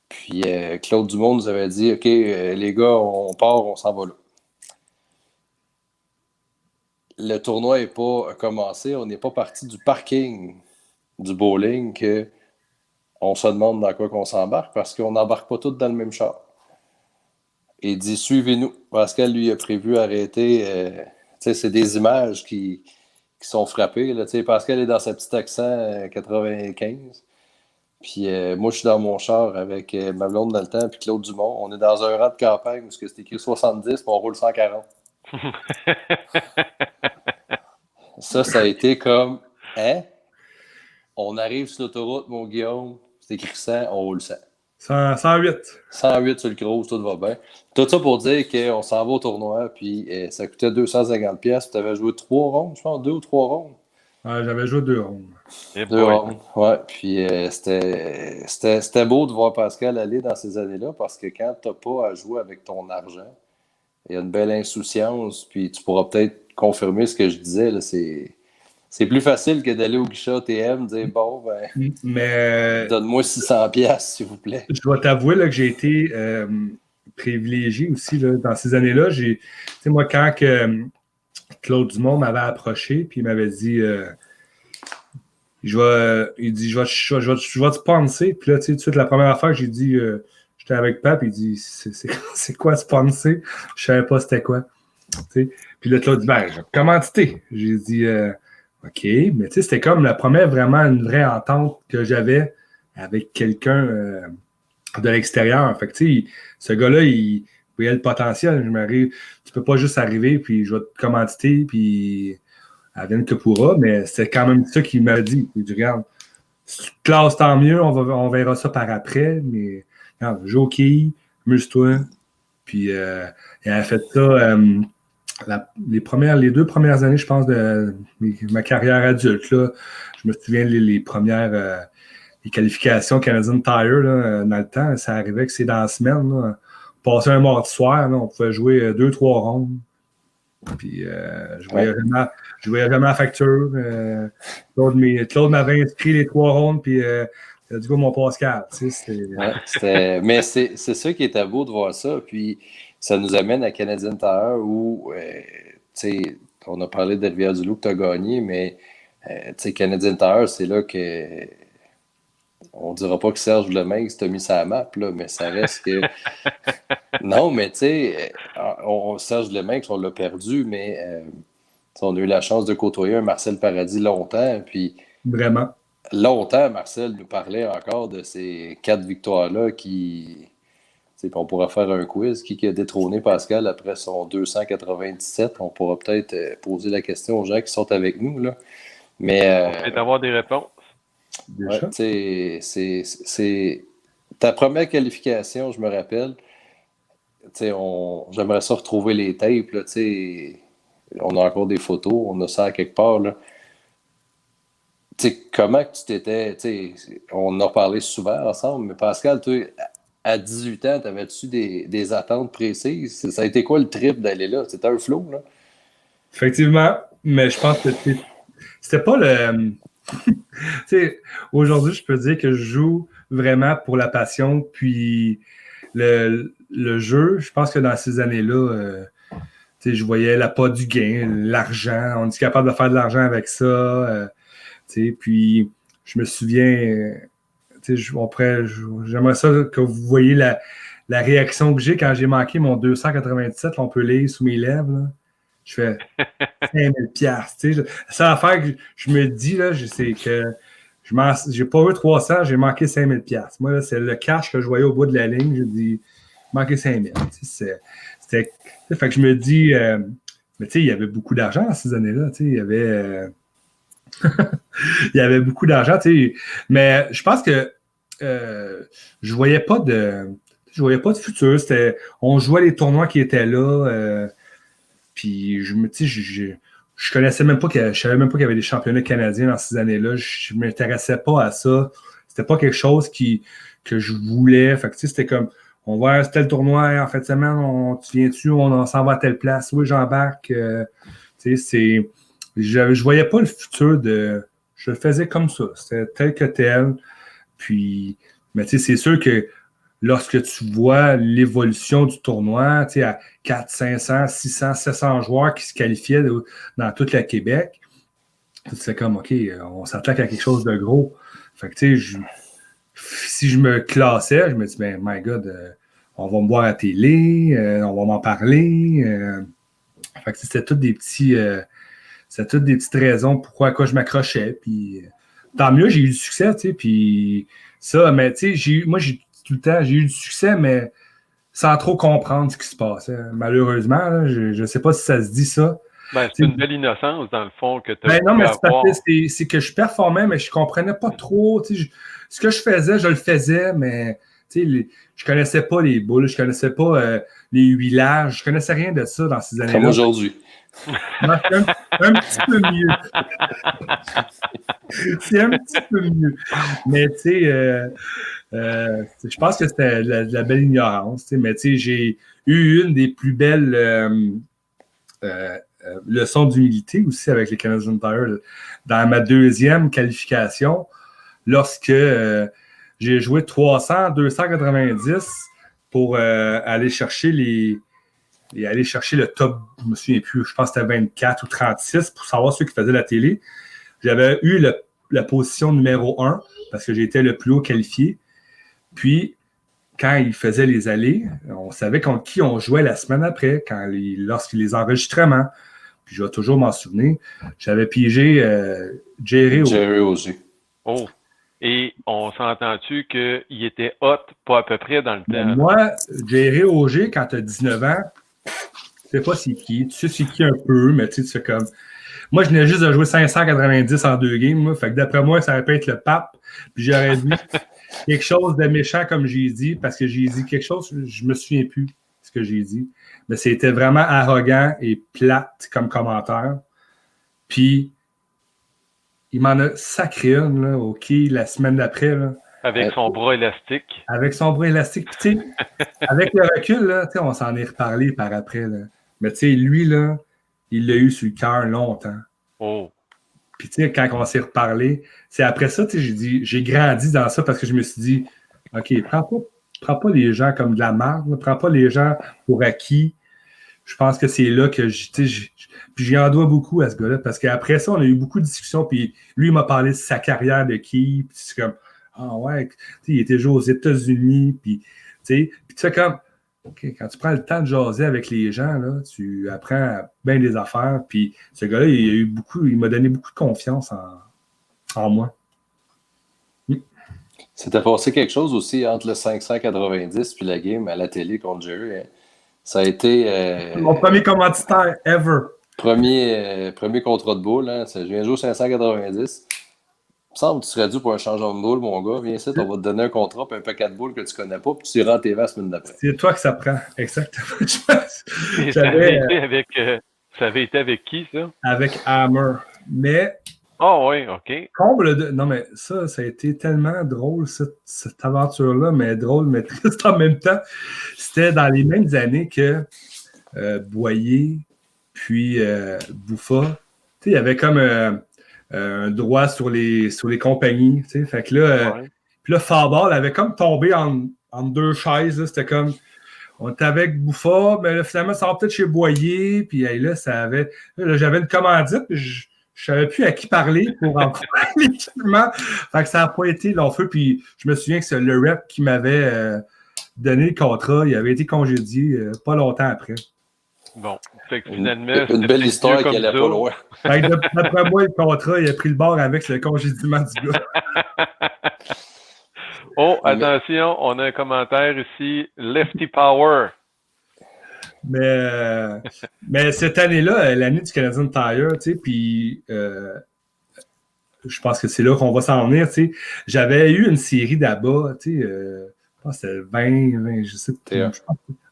Puis Claude Dumont nous avait dit « OK, les gars, on part, on s'en va là. » Le tournoi n'est pas commencé, on n'est pas parti du parking du bowling qu'on se demande dans quoi qu'on s'embarque parce qu'on n'embarque pas tous dans le même char. Il dit « Suivez-nous. » Pascal, lui, a prévu arrêter. C'est des images qui sont frappées. Là. Pascal est dans sa petite accent 95. Puis moi, je suis dans mon char avec ma blonde dans le temps, puis Claude Dumont. On est dans un rang de campagne où c'est écrit 70, puis on roule 140. Ça a été comme, hein? On arrive sur l'autoroute, mon Guillaume, c'est écrit 100, on roule 100. 108. 108 sur le cross, tout va bien. Tout ça pour dire qu'on s'en va au tournoi, puis ça coûtait 250$, puis tu avais joué 3 rondes, je pense, 2 ou 3 rondes. Ouais, j'avais joué 2 rondes. 2 rondes, ouais. Puis c'était beau de voir Pascal aller dans ces années-là, parce que quand tu n'as pas à jouer avec ton argent, il y a une belle insouciance, puis tu pourras peut-être confirmer ce que je disais, là, c'est plus facile que d'aller au guichet ATM et dire « Bon, ben, donne-moi 600$, s'il vous plaît. » Je dois t'avouer là, que j'ai été privilégié aussi là, dans ces années-là. Moi, quand Claude Dumont m'avait approché puis il m'avait dit il dit, je vais te sponsor. Puis là, tout de suite, la première affaire que j'ai dit, J'étais avec Pap, il dit, c'est quoi sponsor? Je savais pas c'était quoi. T'sais. Puis là, l'autre dit, ben, je vais commanditer. J'ai dit, OK, mais tu sais, c'était comme la première vraiment une vraie entente que j'avais avec quelqu'un de l'extérieur. Fait que tu sais, ce gars-là, il voyait le potentiel. Tu peux pas juste arriver, puis je vais te commanditer, puis advienne que pourra, mais c'est quand même ça qu'il m'a dit. Il dit, regarde, si tu te classes, tant mieux, on verra ça par après, mais regarde, joue au quilles, amuse-toi. Puis il a fait ça les 2 premières années, je pense, de ma carrière adulte. Là, je me souviens les premières les qualifications Canadian Tire là, dans le temps, ça arrivait que c'est dans la semaine. Là. On passait un mardi soir, là, on pouvait jouer 2-3 rondes. Puis je voyais vraiment la facture. Claude m'avait inscrit les 3 rondes, puis du coup, mon Pascal. Tu sais, mais c'est ça qui était beau de voir ça. Puis ça nous amène à Canadian Tire où, on a parlé de Rivière-du-Loup que tu as gagné, mais Canadian Tire, c'est là que. On dira pas que Serge Lemaître t'a mis sa map, là, mais ça reste que. Non, mais tu sais, Serge Lemaître, on l'a perdu, mais on a eu la chance de côtoyer un Marcel Paradis longtemps. Puis vraiment. Longtemps, Marcel nous parlait encore de ces 4 victoires-là qui. On pourra faire un quiz. Qui a détrôné Pascal après son 297? On pourra peut-être poser la question aux gens qui sont avec nous. Là. Mais. On peut avoir des réponses. Ouais, c'est ta première qualification, je me rappelle. J'aimerais ça retrouver les tapes. Là, on a encore des photos, on a ça à quelque part. Là. Comment que tu t'étais. On en a parlé souvent ensemble, mais Pascal, toi, à 18 ans, t'avais-tu des attentes précises? Ça a été quoi le trip d'aller là? C'était un flow, là? Effectivement, mais je pense que c'était pas le. Aujourd'hui, je peux dire que je joue vraiment pour la passion, puis le jeu, je pense que dans ces années-là, je voyais l'appât du gain, l'argent, on est capable de faire de l'argent avec ça, puis je me souviens, j'aimerais ça que vous voyez la réaction que j'ai quand j'ai manqué mon 297, on peut lire sous mes lèvres, là. Je fais 5 000 $. La seule affaire que je me dis, là, c'est que j'ai pas eu 300, j'ai manqué 5 000 $. Moi, là, c'est le cash que je voyais au bout de la ligne. J'ai dit, manqué 5 000. Fait que je me dis, mais tu sais, il y avait beaucoup d'argent dans ces années-là. Il y avait, il y avait beaucoup d'argent. Mais je pense que je voyais pas de futur. On jouait les tournois qui étaient là. Puis je connaissais même pas je savais même pas qu'il y avait des championnats canadiens dans ces années-là. Je m'intéressais pas à ça. C'était pas quelque chose que je voulais. Fait que c'était comme on va à tel tournoi en fin de semaine, tu viens-tu, on s'en va à telle place. Oui, j'embarque. Je voyais pas le futur je le faisais comme ça. C'était tel que tel. Puis, mais c'est sûr que lorsque tu vois l'évolution du tournoi, à 400, 500, 600, 700 joueurs qui se qualifiaient dans toute la Québec, c'est comme, OK, on s'attaque à quelque chose de gros. Fait que, si je me classais, je me dis, ben, my God, on va me voir à la télé, on va m'en parler. Fait que c'était toutes des petites raisons pourquoi je m'accrochais. Puis, tant mieux, j'ai eu du succès, puis ça, mais moi, tout le temps, j'ai eu du succès, mais sans trop comprendre ce qui se passait. Malheureusement, là, je ne sais pas si ça se dit ça. C'est une belle innocence, dans le fond, que tu as non, mais c'est que je performais, mais je ne comprenais pas trop. Ce que je faisais, je le faisais, mais je ne connaissais pas les boules, je ne connaissais pas les huilages, je ne connaissais rien de ça dans ces années-là. Comme aujourd'hui. Non, c'est un petit peu mieux. C'est un petit peu mieux. Mais je pense que c'était de la belle ignorance. Mais j'ai eu une des plus belles leçons d'humilité aussi avec les Canadian Tire dans ma deuxième qualification lorsque j'ai joué 300, 290 pour aller chercher le top, je ne me souviens plus, je pense que c'était 24 ou 36 pour savoir ceux qui faisaient la télé. J'avais eu la position numéro 1 parce que j'étais le plus haut qualifié. Puis, quand il faisait les allées, on savait contre qui on jouait la semaine après, lorsqu'il les enregistrements. Puis je vais toujours m'en souvenir. J'avais piégé Jerry Auger. Oh! Et on s'entend-tu qu'il était hot pas à peu près dans le temps? Moi, Jerry Auger, quand tu as 19 ans, tu sais pas c'est qui. Tu sais c'est qui un peu, mais tu sais, c'est comme... Moi, je venais juste de jouer 590 en 2 games. Moi. Fait que d'après moi, ça aurait pu être le pape. Puis j'aurais dit quelque chose de méchant, comme j'ai dit, parce que j'ai dit quelque chose, je me souviens plus de ce que j'ai dit. Mais c'était vraiment arrogant et plate comme commentaire. Puis, il m'en a sacré une, là, au quai la semaine d'après. Là. Avec son bras élastique. Avec son bras élastique. Puis, tu sais, avec le recul, là, tu sais, on s'en est reparlé par après. Là. Mais tu sais, lui, là, il l'a eu sur le cœur longtemps. Oh! Puis, tu sais, quand on s'est reparlé, c'est après ça, tu sais, j'ai grandi dans ça parce que je me suis dit, OK, prends pas les gens comme de la merde, prends pas les gens pour acquis. Je pense que c'est là que puis j'y en dois beaucoup à ce gars-là, parce qu'après ça, on a eu beaucoup de discussions, puis lui, il m'a parlé de sa carrière de qui, puis c'est comme, ah ouais, il était joué aux États-Unis, puis tu fais comme, OK, quand tu prends le temps de jaser avec les gens, là, tu apprends bien des affaires, puis ce gars-là, il m'a donné beaucoup de confiance en moi. C'était passé quelque chose aussi entre le 590 puis la game à la télé contre Jerry. Hein. Ça a été... Mon premier commanditaire ever. Premier contrat de boule. Hein. Je viens de jouer 590. Il me semble que tu serais dû pour un changement de boule, mon gars. Viens ici, on va te donner un contrat puis un paquet de boules que tu connais pas, puis tu iras en TV la semaine d'après. C'est toi que ça prend, exactement. Ça avait été avec qui, ça? Avec Hammer. Mais... Oh oui, OK. Comble de... Non, mais ça a été tellement drôle, cette aventure-là, mais drôle, mais triste en même temps. C'était dans les mêmes années que Boyer, puis Bouffa. Tu sais, il y avait comme un droit sur les compagnies. Tu sais, fait que là, puis là, Farball avait comme tombé en deux chaises. C'était comme, on était avec Bouffa, mais là, finalement, ça va peut-être chez Boyer, puis là, j'avais une commandite, puis je ne savais plus à qui parler pour en faire l'équipement. Fait que ça n'a pas été long feu. Puis je me souviens que c'est le rep qui m'avait donné le contrat. Il avait été congédié pas longtemps après. Bon. Fait que finalement, une belle histoire qui allait pas loin. Fait que d'après moi, le contrat, il a pris le bord avec le congédiement du gars. Oh, attention, on a un commentaire ici. Lefty Power. Mais cette année-là, l'année du Canadian Tire, tu sais, puis je pense que c'est là qu'on va s'en venir, tu sais. J'avais eu une série d'abats, tu sais, je pense que c'était 20, je sais pas,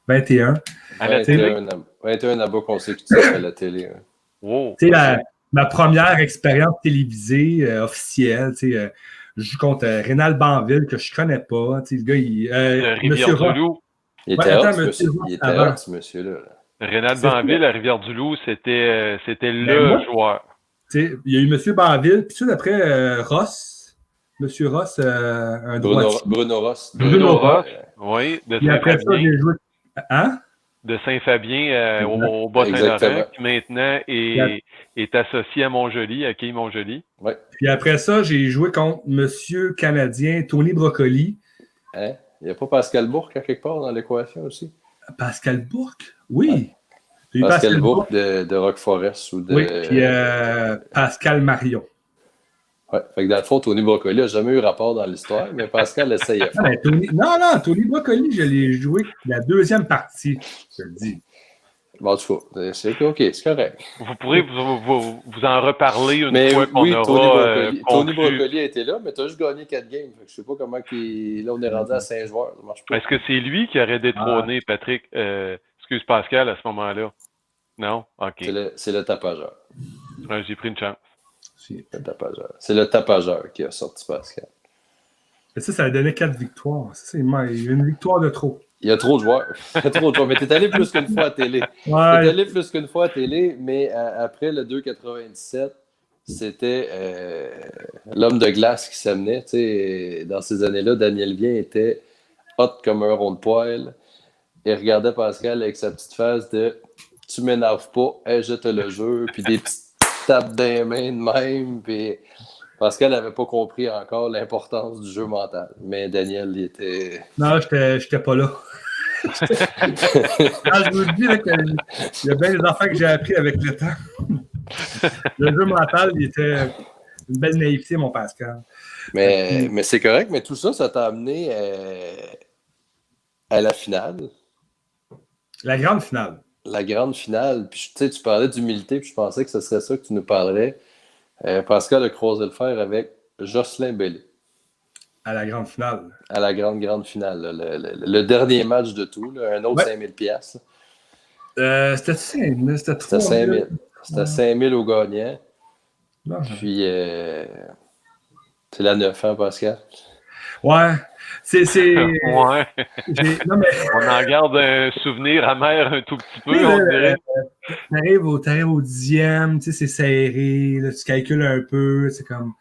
21. À la télé? 21 abats consécutifs à la télé. Hein. Wow. Tu sais, ma première expérience télévisée officielle, tu sais, je joue contre Rénal Banville, que je connais pas, tu sais, le gars, Rivière-du-Loup. Il était hot, ce monsieur-là. Rénal Banville à Rivière-du-Loup, c'était le joueur. Il y a eu M. Banville, puis tout d'après Ross. M. Ross, un droitier. Bruno Ross. Oui, de Saint-Fabien. Après ça, j'ai joué... Hein? De Saint-Fabien au Bas-Saint-Laurent, qui maintenant est associé à Montjoly, à Quai Montjoly. Ouais. Puis après ça, j'ai joué contre M. Canadien Tony Brocoli. Hein? Il n'y a pas Pascal Bourque à quelque part dans l'équation aussi? Pascal Bourque? Oui. Ouais. Pascal Bourque de Rock Forest ou de... Oui, puis Pascal Marion. Oui, fait que dans le fond, Tony Brocoli n'a jamais eu rapport dans l'histoire, mais Pascal essayait. Tony Brocoli, je l'ai joué la deuxième partie, je le dis. Bon, en tout cas, c'est OK, c'est correct. Vous pourrez vous en reparler une fois qu'on aura Tony Brocoli a été là, mais tu as juste gagné 4 games. Fait que je sais pas comment là, on est rendu à 5 joueurs. Ça marche pas. Est-ce que c'est lui qui aurait détrôné Patrick, excuse Pascal, à ce moment-là? Non? OK. C'est le tapageur. Ouais, j'ai pris une chance. C'est le tapageur qui a sorti Pascal. Mais ça a donné 4 victoires. Il y a une victoire de trop. Il y a trop de joueurs. Mais tu es allé plus qu'une fois à télé. Tu es allé plus qu'une fois à télé, mais après le 2,97, c'était l'homme de glace qui s'amenait. Dans ces années-là, Daniel Vien était hot comme un rond de poêle. Il regardait Pascal avec sa petite face de « Tu m'énerves pas, je te le jure », puis des petites tapes des mains de même. Puis Pascal n'avait pas compris encore l'importance du jeu mental. Mais Daniel, il était. Non, j'étais pas là. Je vous dis là, qu'il y a bien des affaires que j'ai appris avec le temps. Le jeu mental, il était une belle naïveté, mon Pascal. Mais c'est correct, mais tout ça, ça t'a amené à la finale. La grande finale. La grande finale. Puis tu parlais d'humilité, puis je pensais que ce serait ça que tu nous parlerais. Pascal a croisé le fer avec Jocelyn Bellé. À la grande finale. À la grande finale. Là, le dernier match de tout. Là, un autre 5000 piastres. C'était 5 000. C'était 3 000. 5000. C'était 5000 au gagnant. Non. Puis, c'est la 9, hein, Pascal? Ouais. C'est... Ouais. Non, mais... On en garde un souvenir amer un tout petit peu, on dirait. T'arrives au 10e, tu sais, c'est serré, là, tu calcules un peu, c'est comme,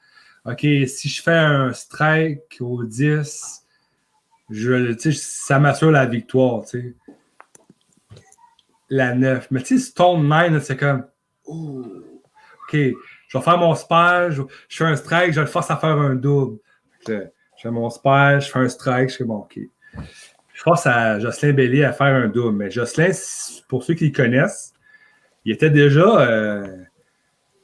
OK, si je fais un strike au 10, ça m'assure la victoire, tu sais. La 9. Mais tu sais, Stone 9, c'est comme, oh, OK, je vais faire mon spare, je fais un strike, je le force à faire un double. Je fais mon spare, je fais un strike, je fais bon, OK. Je force à Jocelyn Bellé à faire un double. Mais Jocelyn, pour ceux qui le connaissent, il était déjà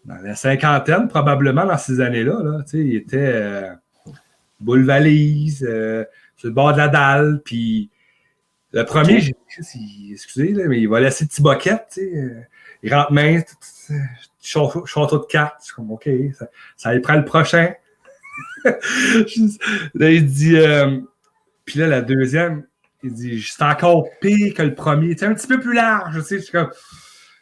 dans la cinquantaine, probablement, dans ces années-là. Là. Il était boule valise, sur le bord de la dalle. Puis le premier, excusez, là, mais il va laisser petit boquette. Il rentre main, château de cartes. Je suis comme, OK, ça lui prend le prochain. Là, il dit, puis là, la deuxième, il dit, c'est encore pire que le premier. C'est un petit peu plus large. Je suis comme,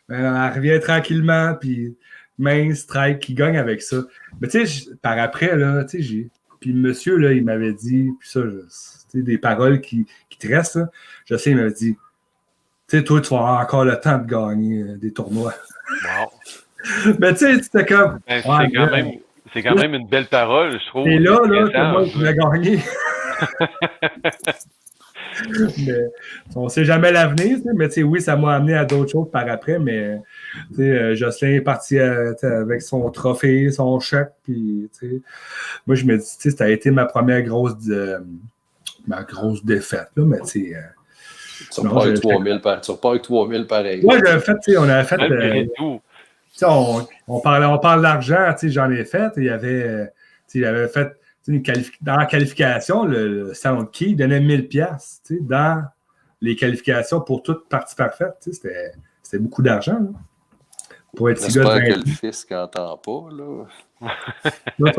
elle revient tranquillement, puis main strike qui gagne avec ça. Mais tu sais, par après, là, tu sais, puis le monsieur, là, il m'avait dit, puis ça, tu des paroles qui te restent, là. Je sais, il m'avait dit, tu sais, toi, tu vas avoir encore le temps de gagner des tournois. Wow. Mais tu sais, c'était comme. Ben, c'est quand même une belle parole, je trouve. Et là, c'est moi qui vais gagner. Mais on ne sait jamais l'avenir, mais oui, ça m'a amené à d'autres choses par après, mais Jocelyn est parti avec son trophée, son chèque, puis moi je me dis, ça a été ma première grosse défaite, là, mais tu repars avec 3000 pareil. Oui, on avait fait on parle d'argent, j'en ai fait, il y avait fait dans la qualification, le salon de quai donnait 1000 piastres, dans les qualifications pour toute partie parfaite. C'était beaucoup d'argent. Là, pour être j'espère que le fisc n'entend pas. Là. Le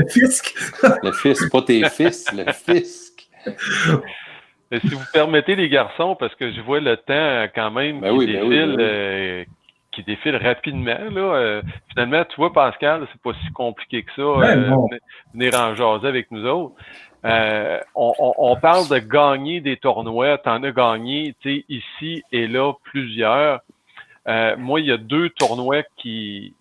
fisc? Le fisc, pas tes fils, le fisc. Si vous permettez, les garçons, parce que je vois le temps quand même qui défile rapidement. Là. Finalement, tu vois, Pascal, c'est pas si compliqué que ça. Venir en jaser avec nous autres. On parle de gagner des tournois. Tu en as gagné ici et là plusieurs. Moi, il y a 2 tournois qui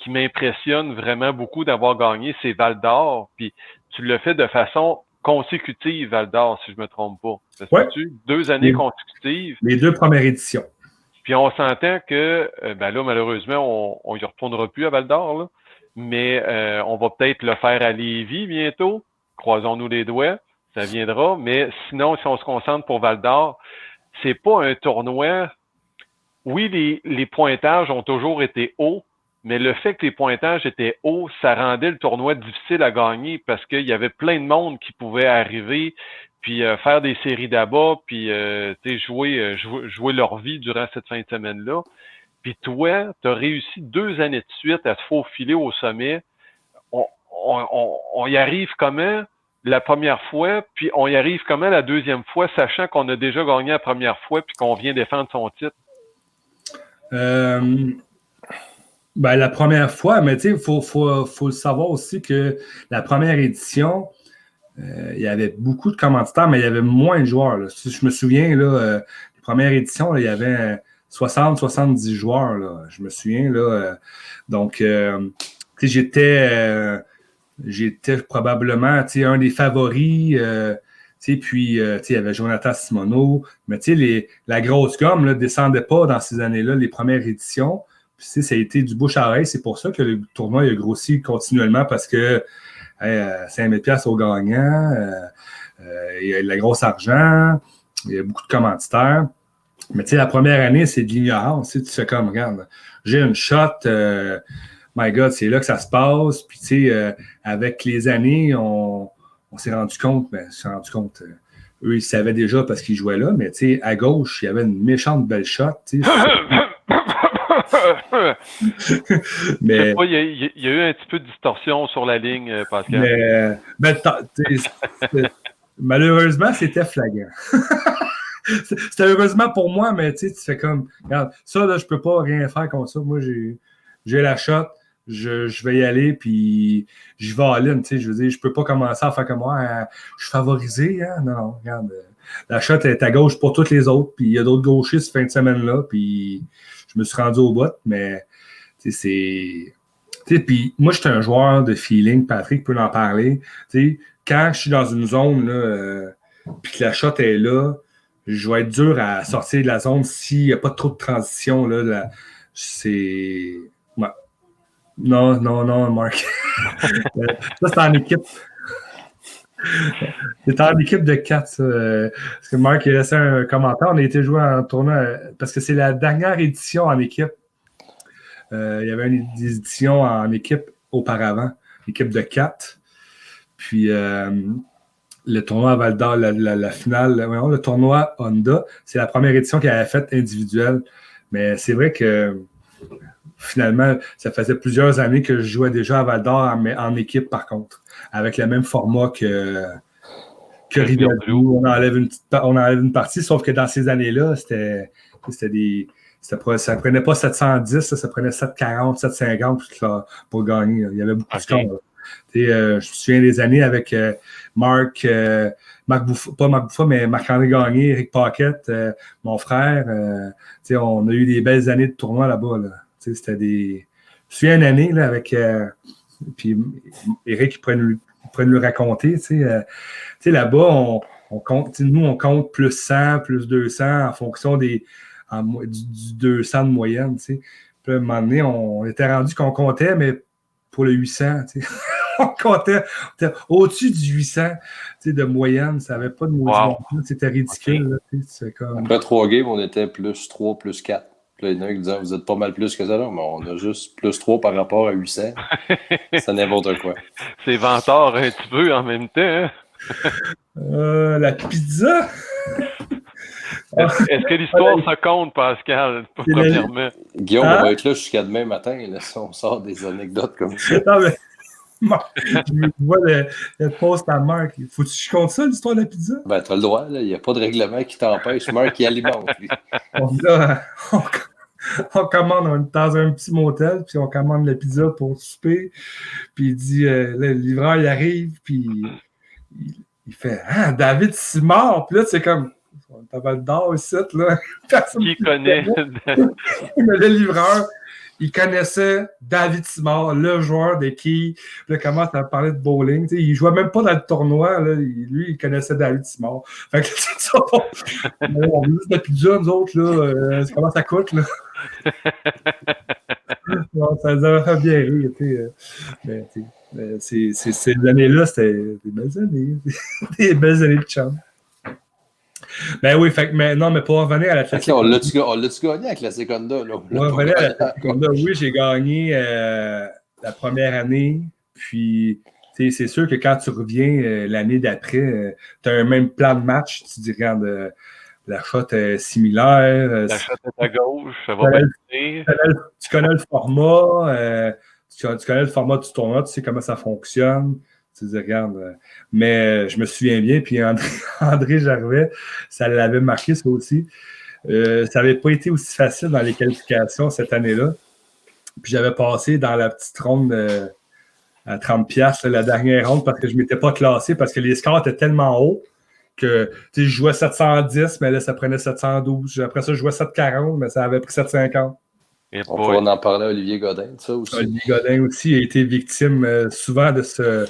m'impressionnent vraiment beaucoup d'avoir gagné. C'est Val d'Or. Puis tu l'as fait de façon consécutive, Val d'Or, si je me trompe pas. Ouais. 2 années consécutives. Les 2 premières éditions. Puis on s'entend que, là, malheureusement, on y retournera plus à Val d'Or, là, mais on va peut-être le faire à Lévis bientôt. Croisons-nous les doigts, ça viendra. Mais sinon, si on se concentre pour Val d'Or, c'est pas un tournoi. Oui, les pointages ont toujours été hauts, mais le fait que les pointages étaient hauts, ça rendait le tournoi difficile à gagner parce qu'il y avait plein de monde qui pouvait arriver, puis faire des séries d'abat, puis jouer leur vie durant cette fin de semaine-là. Puis toi, tu as réussi 2 années de suite à te faufiler au sommet. On y arrive comment la première fois, puis on y arrive comment la deuxième fois, sachant qu'on a déjà gagné la première fois, puis qu'on vient défendre son titre? La première fois, mais tu sais, faut le savoir aussi que la première édition, il y avait beaucoup de commanditaires, mais il y avait moins de joueurs. Là. Si je me souviens, la première édition, là, il y avait 60-70 joueurs. Là, je me souviens. Là, donc, j'étais probablement un des favoris. Puis, il y avait Jonathan Simoneau. Mais la grosse gomme ne descendait pas dans ces années-là, les premières éditions. Puis Puis, ça a été du bouche à oreille. C'est pour ça que le tournoi il a grossi continuellement parce que 5 000 $ au gagnant, il y a de la grosse argent, il y a beaucoup de commanditaires. Mais tu sais, la première année, c'est de l'ignorance. Tu fais comme, regarde, j'ai une shot, my God, c'est là que ça se passe. Puis tu sais, avec les années, on s'est rendu compte, eux, ils savaient déjà parce qu'ils jouaient là, mais tu sais, à gauche, il y avait une méchante belle shot. Tu sais. Mais il y a eu un petit peu de distorsion sur la ligne, Pascal. Malheureusement, c'était flagrant. C'était heureusement pour moi, mais tu fais comme, regarde, ça, là, je peux pas rien faire comme ça. Moi, j'ai la shot, je vais y aller, puis je vais all-in, tu sais, je veux dire, je peux pas commencer à faire comme moi, je suis favorisé, hein? Non, regarde, la shot est à gauche pour toutes les autres, puis il y a d'autres gauchistes fin de semaine-là, puis je me suis rendu au bout, mais, tu sais, puis moi, j'étais un joueur de feeling, Patrick peut en parler, tu sais, quand je suis dans une zone, là, puis que la shot est là, je vais être dur à sortir de la zone s'il n'y a pas trop de transition. Là, c'est. Ouais. Non, Marc. Ça, c'est en équipe. C'est en équipe de 4. Parce que Marc, il a laissé un commentaire. On a été joué en tournoi parce que c'est la dernière édition en équipe. Il y avait des éditions en équipe auparavant, équipe de 4. Puis. Le tournoi à Val d'Or, la finale, le tournoi Honda, c'est la première édition qu'elle avait faite individuelle. Mais c'est vrai que finalement, ça faisait plusieurs années que je jouais déjà à Val d'Or en équipe, par contre, avec le même format que Rivière-du-Loup. On enlève une partie, sauf que dans ces années-là, ça prenait pas 710, ça prenait 740, 750 pour gagner. Il y avait beaucoup de scores. Je me souviens des années avec Marc Bouffa, pas Marc Bouffa, mais Marc-André Gagné, Eric Paquette, mon frère. On a eu des belles années de tournoi là-bas. Là. C'était des. Je me souviens une année là, avec. Puis Eric, il pourrait nous le raconter. Là-bas, on compte, nous, on compte plus 100, plus 200 en fonction du 200 de moyenne. Puis à un moment donné, on était rendu qu'on comptait, mais pour le 800, on comptait au-dessus du 800 de moyenne. Ça n'avait pas de moyenne. Wow. C'était ridicule. Okay. Comme... Après 3 games, on était plus 3, plus 4. Puis là, il y en a qui disaient, vous êtes pas mal plus que ça, là, mais on a juste plus 3 par rapport à 800. C'est n'importe quoi. C'est vantard un petit peu en même temps. Hein? La pizza? Est-ce que l'histoire se compte, Pascal, premièrement? Guillaume, on va être là jusqu'à demain matin, là, si on sort des anecdotes comme ça. Non, mais... je vois le post à Marc. Faut-tu que je compte ça, l'histoire de la pizza? Ben, t'as le droit, il n'y a pas de règlement qui t'empêche. Marc, il alimente, lui. On commande, on est dans un petit motel, puis on commande la pizza pour souper. Puis il dit, le livreur, il arrive, puis il fait « Ah, David Simard! » Puis là, c'est comme... T'as Val d'Or ici, là. Personne qui connaît. Mais le livreur, il connaissait David Simard, le joueur de qui. Là, commence à parler de bowling. T'sais, il jouait même pas dans le tournoi. Là. Lui, il connaissait David Simard. Fait que c'est ça. On veut juste la pizza, nous autres. Là, comment ça coûte, là? Non, ça nous a bien rire. Mais ces années-là, c'était des belles années. Des belles années de champ. Ben oui, mais pour revenir à la Classic Honda. On l'a-tu gagné à la Classic Honda? Revenir à la Classic Honda, oui, j'ai gagné la première année. Puis, c'est sûr que quand tu reviens l'année d'après, tu as un même plan de match. Tu dis, regarde, la shot est similaire. La shot est à gauche, ça va bien. Tu connais le format. Tu connais le format du tournoi, tu sais comment ça fonctionne. Tu dis, regarde, mais je me souviens bien, puis André Gervais, ça l'avait marqué, ça aussi. Ça n'avait pas été aussi facile dans les qualifications cette année-là. Puis j'avais passé dans la petite ronde à 30$, la dernière ronde, parce que je ne m'étais pas classé, parce que les scores étaient tellement hauts que je jouais 710, mais là, ça prenait 712. Après ça, je jouais 740, mais ça avait pris 750. On pourra en parler à Olivier Godin, ça aussi. Olivier Godin aussi a été victime souvent de ce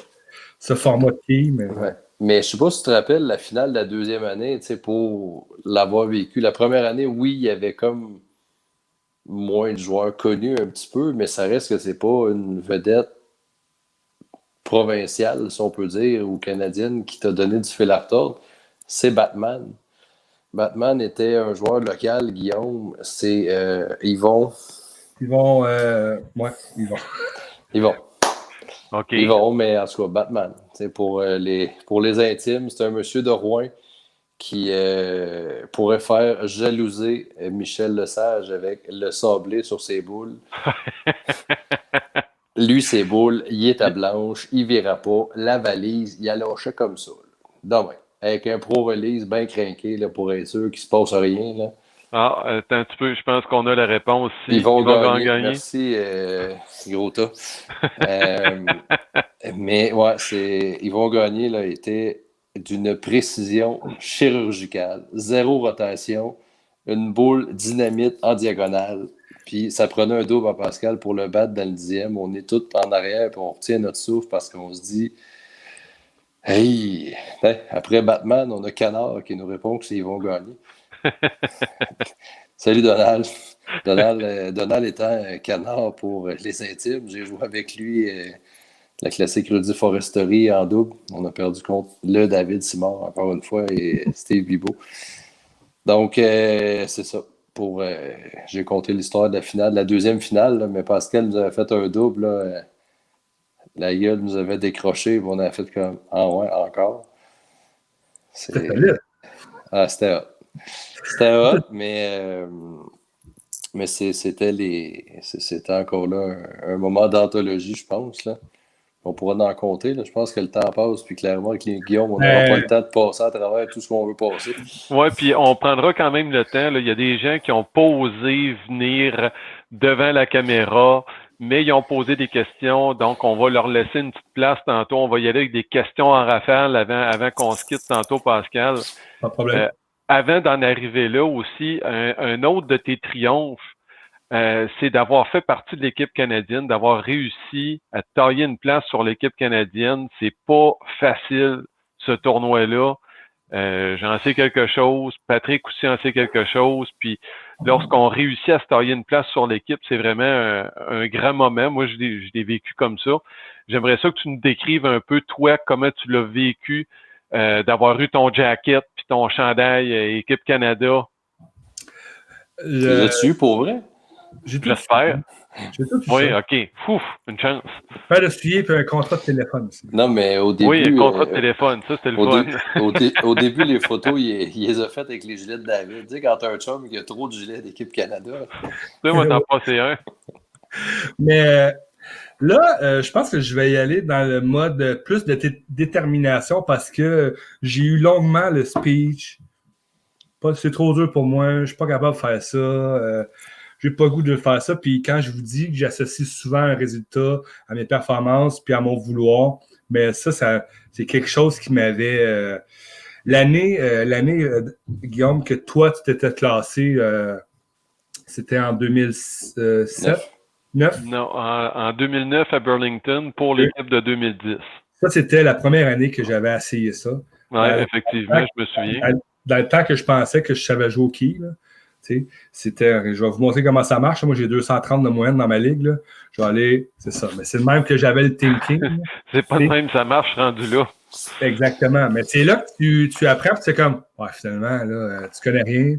format de quille. Ouais. Mais je ne sais pas si tu te rappelles la finale de la deuxième année, pour l'avoir vécu. La première année, oui, il y avait comme moins de joueurs connus un petit peu, mais ça reste que c'est pas une vedette provinciale, si on peut dire, ou canadienne qui t'a donné du fil à retordre. C'est Batman. Batman était un joueur local, Guillaume. C'est Yvon. Ils vont. Ouais, ils vont. Yvon. OK. Yvon, mais en tout cas, Batman. Pour les intimes, c'est un monsieur de Rouen qui pourrait faire jalouser Michel Lesage avec le sablé sur ses boules. Lui, ses boules, il est à blanche, il ne verra pas. La valise, il a lâché comme ça. Demain, avec un pro-release bien craqué là, pour être sûr qu'il ne se passe rien. Là. Ah, attends un petit peu, je pense qu'on a la réponse. Ils vont gagner. Merci, gros tas. Mais ouais, ils vont gagner, là, était d'une précision chirurgicale. 0 rotation, une boule dynamite en diagonale. Puis ça prenait un double à Pascal pour le battre dans le 10e. On est tous en arrière, puis on retient notre souffle parce qu'on se dit hey, après Batman, on a Canard qui nous répond qu'ils vont gagner. Salut Donald. Donald étant Canard pour les intimes. J'ai joué avec lui la classique Rudy Forestery en double. On a perdu contre le David Simard, encore une fois, et Steve Bibeau. Donc, c'est ça. J'ai compté l'histoire de la finale, de la deuxième finale, là, mais Pascal nous avait fait un double. Là, la gueule nous avait décroché, on avait fait comme ah ouais, encore. C'était hot. C'était hot, mais c'était encore là un moment d'anthologie, je pense. Là. On pourra en compter. Là. Je pense que le temps passe, puis clairement, avec Guillaume, on n'aura pas le temps de passer à travers tout ce qu'on veut passer. Oui, puis on prendra quand même le temps. Là. Il y a des gens qui ont pas osé venir devant la caméra, mais ils ont posé des questions. Donc, on va leur laisser une petite place tantôt. On va y aller avec des questions en rafale avant qu'on se quitte tantôt, Pascal. Pas de problème. Avant d'en arriver là aussi, un autre de tes triomphes, c'est d'avoir fait partie de l'équipe canadienne, d'avoir réussi à tailler une place sur l'équipe canadienne. C'est pas facile, ce tournoi-là. J'en sais quelque chose. Patrick aussi en sait quelque chose. Puis lorsqu'on réussit à se tailler une place sur l'équipe, c'est vraiment un grand moment. Moi, je l'ai vécu comme ça. J'aimerais ça que tu nous décrives un peu, toi, comment tu l'as vécu, d'avoir eu ton jacket puis ton chandail Équipe Canada. L'as-tu pour vrai? J'espère. Oui, ça. OK. Ouf, une chance. Faire de suivi et un contrat de téléphone aussi. Non, mais au début... Oui, un contrat de téléphone, ça, c'était le fun. Au début, les photos, il les a faites avec les gilets de David. Tu sais, quand t'as un chum qui a trop de gilets d'équipe Canada. Tu sais, moi, t'en passer un. Mais là, je pense que je vais y aller dans le mode plus de détermination parce que j'ai eu longuement le speech. C'est trop dur pour moi, je suis pas capable de faire ça. J'ai pas le goût de faire ça. Puis quand je vous dis que j'associe souvent un résultat à mes performances puis à mon vouloir, mais ça c'est quelque chose qui m'avait... L'année, Guillaume, que toi, tu t'étais classé, c'était en 2007? 9? Non, en 2009 à Burlington pour l'équipe de 2010. Ça, c'était la première année que j'avais essayé ça. Oui, effectivement, je me souviens. Dans le temps que je pensais que je savais jouer au quai, là, c'était, je vais vous montrer comment ça marche. Moi, j'ai 230 de moyenne dans ma ligue. Là. Je vais aller, c'est ça. Mais c'est le même que j'avais le thinking. C'est pas le même, ça marche rendu là. Exactement. Mais c'est là que tu apprends, puis c'est comme, ouais, finalement, là, tu connais rien.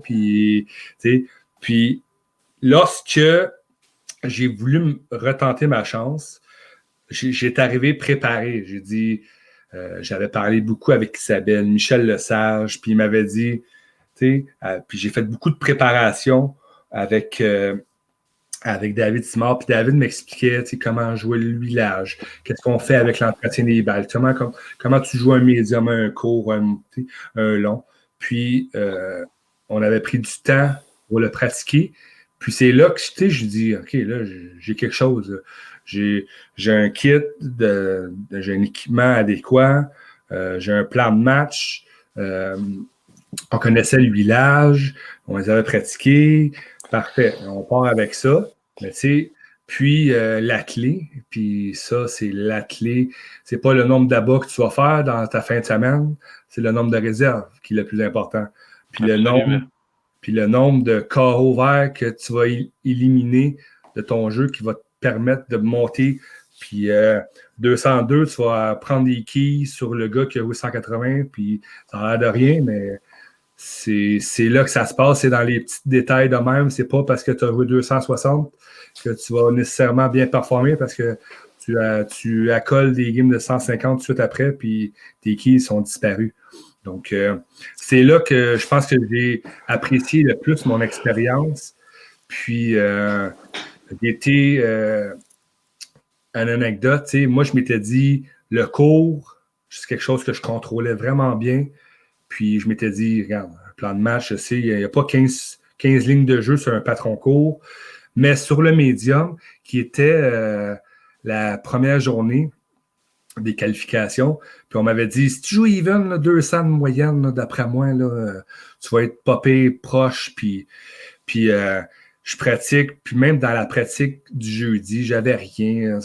Puis lorsque j'ai voulu me retenter ma chance, j'étais arrivé préparé. J'ai dit, j'avais parlé beaucoup avec Isabelle, Michel Lesage, puis il m'avait dit, puis j'ai fait beaucoup de préparation avec David Simard, puis David m'expliquait comment jouer le huilage, qu'est-ce qu'on fait avec l'entretien des balles, comment tu joues un médium, un court, un long. Puis on avait pris du temps pour le pratiquer. Puis c'est là que je dis, OK, là, j'ai quelque chose. J'ai un kit, j'ai un équipement adéquat, j'ai un plan de match. On connaissait le huilage, on les avait pratiqués. Parfait, on part avec ça. Mais tu sais, puis la clé, puis ça, c'est la clé. C'est pas le nombre d'abats que tu vas faire dans ta fin de semaine, c'est le nombre de réserves qui est le plus important. Puis puis le nombre de carreaux verts que tu vas éliminer de ton jeu qui va te permettre de monter. Puis 202, tu vas prendre des keys sur le gars qui a joué 180, puis ça a l'air de rien, mais c'est là que ça se passe, c'est dans les petits détails de même. C'est pas parce que tu as joué 260 que tu vas nécessairement bien performer parce que tu accoles des games de 150 tout de suite après, puis tes keys sont disparus. Donc, c'est là que je pense que j'ai apprécié le plus mon expérience. Puis, d'été, une anecdote, moi, je m'étais dit, le cours, c'est quelque chose que je contrôlais vraiment bien. Puis, je m'étais dit, regarde, un plan de match, je sais, il n'y a pas 15 lignes de jeu sur un patron court, mais sur le médium, qui était la première journée des qualifications, puis on m'avait dit, si tu joues even, là, 200 de moyenne, là, d'après moi, là, tu vas être popé proche, puis je pratique, puis même dans la pratique du jeudi, j'avais rien.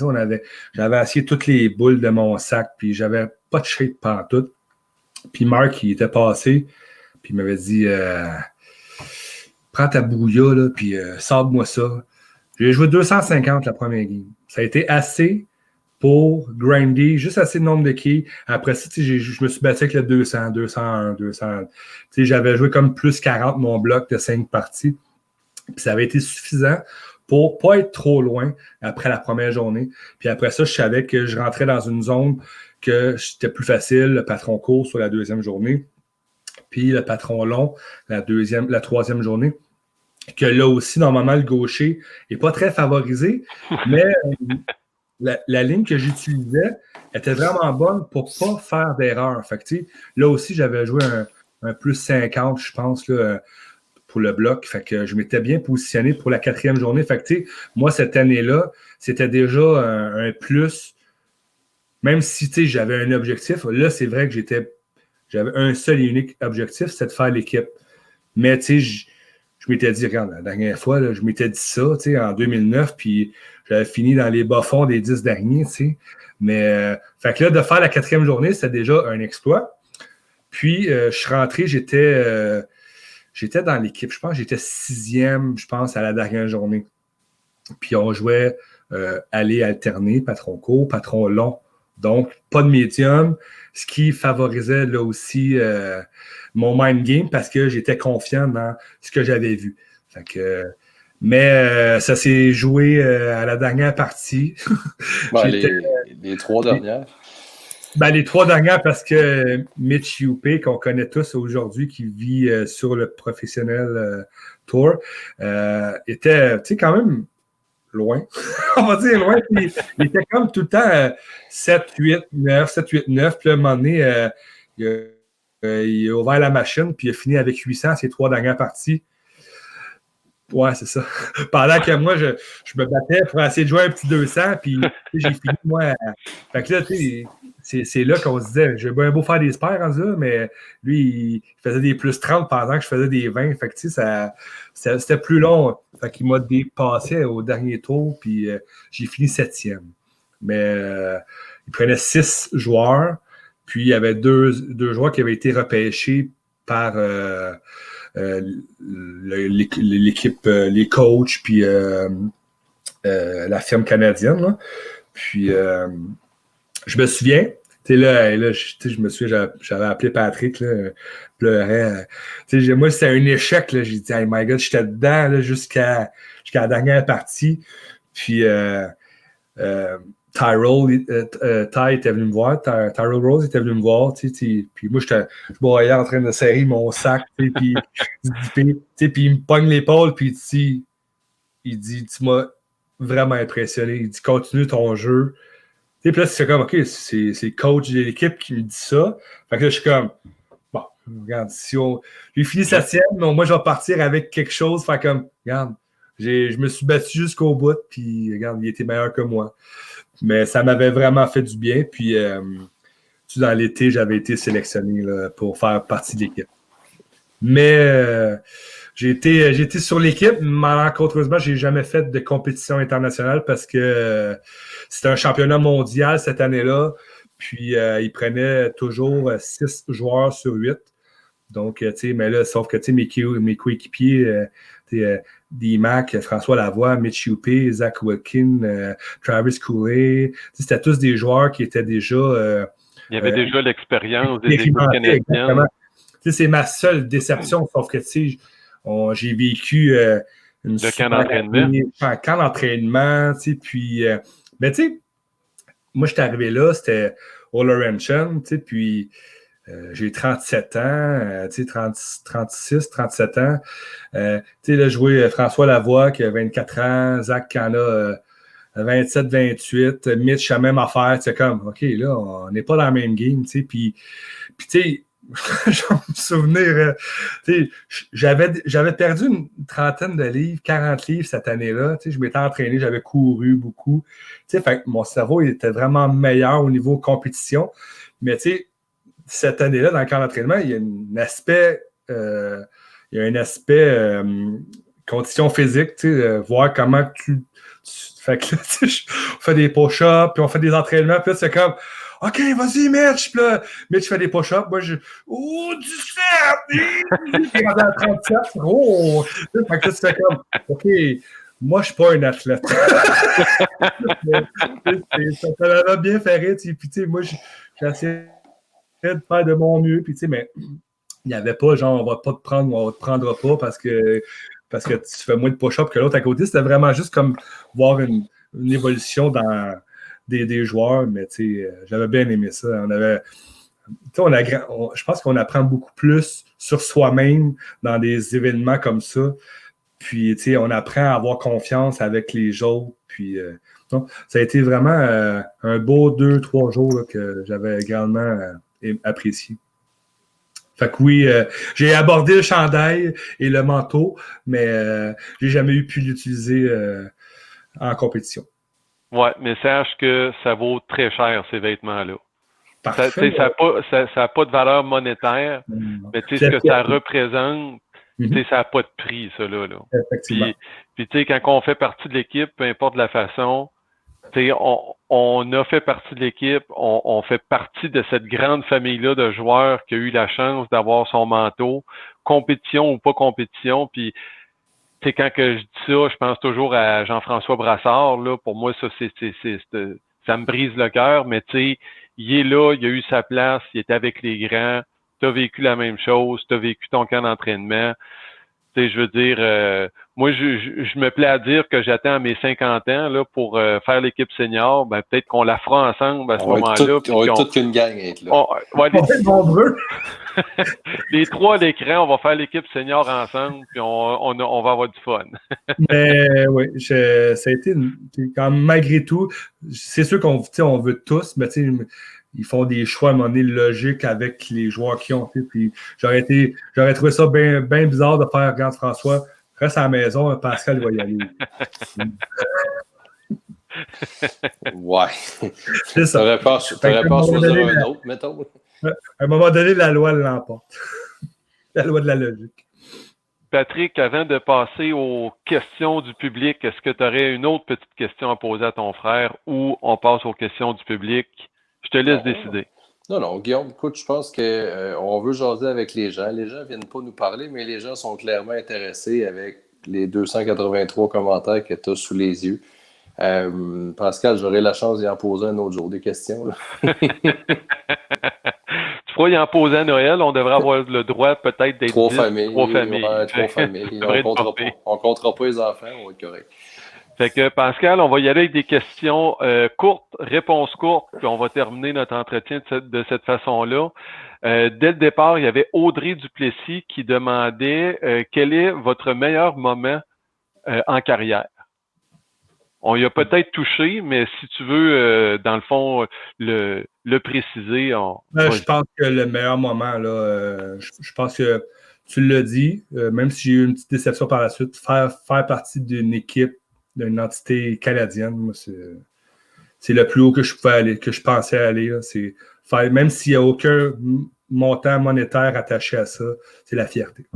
J'avais essayé toutes les boules de mon sac, puis j'avais pas de shape pantoute. Puis Marc, il était passé, puis il m'avait dit prends ta bouilla, là, puis sors-moi ça. J'ai joué 250 la première game. Ça a été assez pour grinder, juste assez de nombre de keys. Après ça, je me suis battu avec le 200, 201, 200. J'avais joué comme plus 40 mon bloc de 5 parties. Puis ça avait été suffisant pour pas être trop loin après la première journée. Puis après ça, je savais que je rentrais dans une zone que c'était plus facile, le patron court sur la deuxième journée, puis le patron long la troisième journée. Que là aussi, normalement, le gaucher n'est pas très favorisé, mais la ligne que j'utilisais était vraiment bonne pour ne pas faire d'erreur. Fait que, là aussi, j'avais joué un plus 50, je pense, là, pour le bloc. Fait que je m'étais bien positionné pour la quatrième journée. Fait que, moi, cette année-là, c'était déjà un plus. Même si j'avais un objectif, là, c'est vrai que j'avais un seul et unique objectif, c'était de faire l'équipe. Mais je m'étais dit, regarde, la dernière fois, là, je m'étais dit ça en 2009, puis j'avais fini dans les bas-fonds des 10 derniers. Mais fait que là, de faire la quatrième journée, c'était déjà un exploit. Puis, je suis rentré, j'étais dans l'équipe. Je pense que j'étais 6e, je pense, à la dernière journée. Puis, on jouait aller alterner, patron court, patron long. Donc, pas de médium, ce qui favorisait là aussi mon mind game parce que j'étais confiant dans ce que j'avais vu. Fait que, mais ça s'est joué à la dernière partie. Les 3 dernières. Les 3 dernières parce que Mitch Hupé, qu'on connaît tous aujourd'hui, qui vit sur le professionnel tour, était quand même loin. On va dire loin. Puis, il était comme tout le temps 7-8-9, 7-8-9. Puis à un moment donné, il a ouvert la machine, puis il a fini avec 800 ces 3 dernières parties. Ouais, c'est ça. Pendant que moi, je me battais pour essayer de jouer un petit 200, puis j'ai fini, moi. Fait que là, c'est là qu'on se disait, j'ai bien beau faire des spares en ça, mais lui, il faisait des plus 30 pendant que je faisais des 20. Fait que c'était plus long. Fait qu'il m'a dépassé au dernier tour, puis j'ai fini 7e. Mais il prenait 6 joueurs, puis il y avait deux joueurs qui avaient été repêchés par l'équipe, les coachs, puis la firme canadienne. Là. Puis je me souviens, je me souviens, j'avais appelé Patrick, là, pleurait. Moi, c'était un échec. Là, j'ai dit, hey my God, j'étais dedans là, jusqu'à la dernière partie. Puis Ty était venu me voir, Tyrell Rose était venu me voir, puis moi, je voyais en train de serrer mon sac, puis il me pogne l'épaule, puis il dit, tu m'as vraiment impressionné. Il dit, continue ton jeu. Puis là, c'est comme, OK, c'est le coach de l'équipe qui me dit ça. Fait que là, je suis comme, bon, regarde, si j'ai fini 7e, mais moi, je vais partir avec quelque chose. Fait comme, regarde, je me suis battu jusqu'au bout, puis regarde, il était meilleur que moi. Mais ça m'avait vraiment fait du bien. Puis, dans l'été, j'avais été sélectionné là, pour faire partie de l'équipe. Mais j'ai été sur l'équipe. Malencontreusement, j'ai jamais fait de compétition internationale parce que c'était un championnat mondial cette année-là. Puis, ils prenaient toujours 6 joueurs sur 8. Donc, tu sais, mais là, sauf que, tu sais, mes coéquipiers, D-Mac, François Lavoie, Mitch Hupé, Zach Wilkin, Travis Cooley, c'était tous des joueurs qui étaient déjà... il y avait déjà l'expérience des équipes expérimentés, canadiennes. exactement. Tu sais, c'est ma seule déception, sauf que, tu sais, j'ai vécu une le camp d'entraînement. Un camp d'entraînement, tu sais, puis... mais tu sais, moi, j'étais arrivé là, c'était au Laurentian, tu sais, puis j'ai 37 ans, tu sais, 36, 37 ans. Tu sais, là, joué François Lavoie qui a 24 ans, Zach qui en a 27, 28, Mitch a même affaire, c'est comme, OK, là, on n'est pas dans la même game, tu sais, puis tu sais, je vais me souvenir, tu sais, j'avais perdu une trentaine de livres, 40 livres cette année-là, tu sais, je m'étais entraîné, j'avais couru beaucoup, tu sais, fait que mon cerveau il était vraiment meilleur au niveau compétition, mais tu sais, cette année-là, dans le camp d'entraînement, il y a un aspect condition physique, tu sais, voir comment fait que là, tu sais, on fait des push-ups, puis on fait des entraînements, puis là, c'est comme, OK, vas-y, Mitch, puis là, Mitch fait des push-ups, moi, oh, 17! Puis à 37, oh! Fait que là, tu fais comme, OK, moi, je suis pas un athlète. Ça m'avait bien fait rire, puis tu sais, moi, j'ai essayé de faire de mon mieux, puis tu sais, mais il n'y avait pas genre on va pas te prendre ou on ne te prendra pas parce que tu fais moins de push-up que l'autre à côté. C'était vraiment juste comme voir une évolution dans des joueurs, mais tu sais, j'avais bien aimé ça. Je pense qu'on apprend beaucoup plus sur soi-même dans des événements comme ça. Puis, tu sais, on apprend à avoir confiance avec les autres. Puis, ça a été vraiment un beau 2-3 jours là, que j'avais également apprécié. Fait que oui, j'ai abordé le chandail et le manteau, mais j'ai jamais pu l'utiliser en compétition. Ouais, mais sache que ça vaut très cher, ces vêtements-là. Parfait. Ça n'a pas de valeur monétaire, mais tu sais, ce que ça représente, ça n'a pas de prix, ça, là. Effectivement. Puis tu sais, quand on fait partie de l'équipe, peu importe la façon, on a fait partie de l'équipe, on fait partie de cette grande famille-là de joueurs qui a eu la chance d'avoir son manteau, compétition ou pas compétition. Puis, quand que je dis ça, je pense toujours à Jean-François Brassard. Là, pour moi, ça, ça me brise le cœur, mais tu sais, il est là, il a eu sa place, il est avec les grands, tu as vécu la même chose, tu as vécu ton camp d'entraînement. Tu sais, je veux dire, moi, je me plais à dire que j'attends mes 50 ans là, pour faire l'équipe senior. Ben, peut-être qu'on la fera ensemble à ce moment-là. On va toute une gang être là. On va être nombreux. Les trois à l'écran, on va faire l'équipe senior ensemble, puis on va avoir du fun. Mais oui, ça a été quand même, malgré tout, c'est sûr qu'on veut tous, mais tu sais, ils font des choix à un moment donné logiques avec les joueurs qu'ils ont. Puis j'aurais trouvé ça bien bizarre de faire regarde François, reste à la maison, Pascal va y aller. Ouais. C'est ça. T'aurais pas choisi un autre, mettons. À un moment donné, la loi l'emporte. La loi de la logique. Patrick, avant de passer aux questions du public, est-ce que tu aurais une autre petite question à poser à ton frère ou on passe aux questions du public? Je te laisse décider. Non, Guillaume, écoute, je pense qu'on veut jaser avec les gens. Les gens ne viennent pas nous parler, mais les gens sont clairement intéressés avec les 283 commentaires que tu as sous les yeux. Pascal, j'aurai la chance d'y en poser un autre jour des questions. Là. Tu pourras y en poser à Noël. On devrait avoir le droit peut-être d'être 3 familles. Trois familles. Ouais, 3 familles. On ne comptera pas les enfants, on va être correct. Fait que Pascal, on va y aller avec des questions courtes, réponses courtes, puis on va terminer notre entretien de cette façon-là. Dès le départ, il y avait Audrey Duplessis qui demandait quel est votre meilleur moment en carrière? On y a peut-être touché, mais si tu veux, dans le fond, le préciser. Je pense que le meilleur moment, là, je pense que tu l'as dit, même si j'ai eu une petite déception par la suite, faire partie d'une équipe, d'une entité canadienne, moi, c'est le plus haut que je pouvais aller, que je pensais aller. Là, c'est faire, même s'il n'y a aucun montant monétaire attaché à ça, c'est la fierté.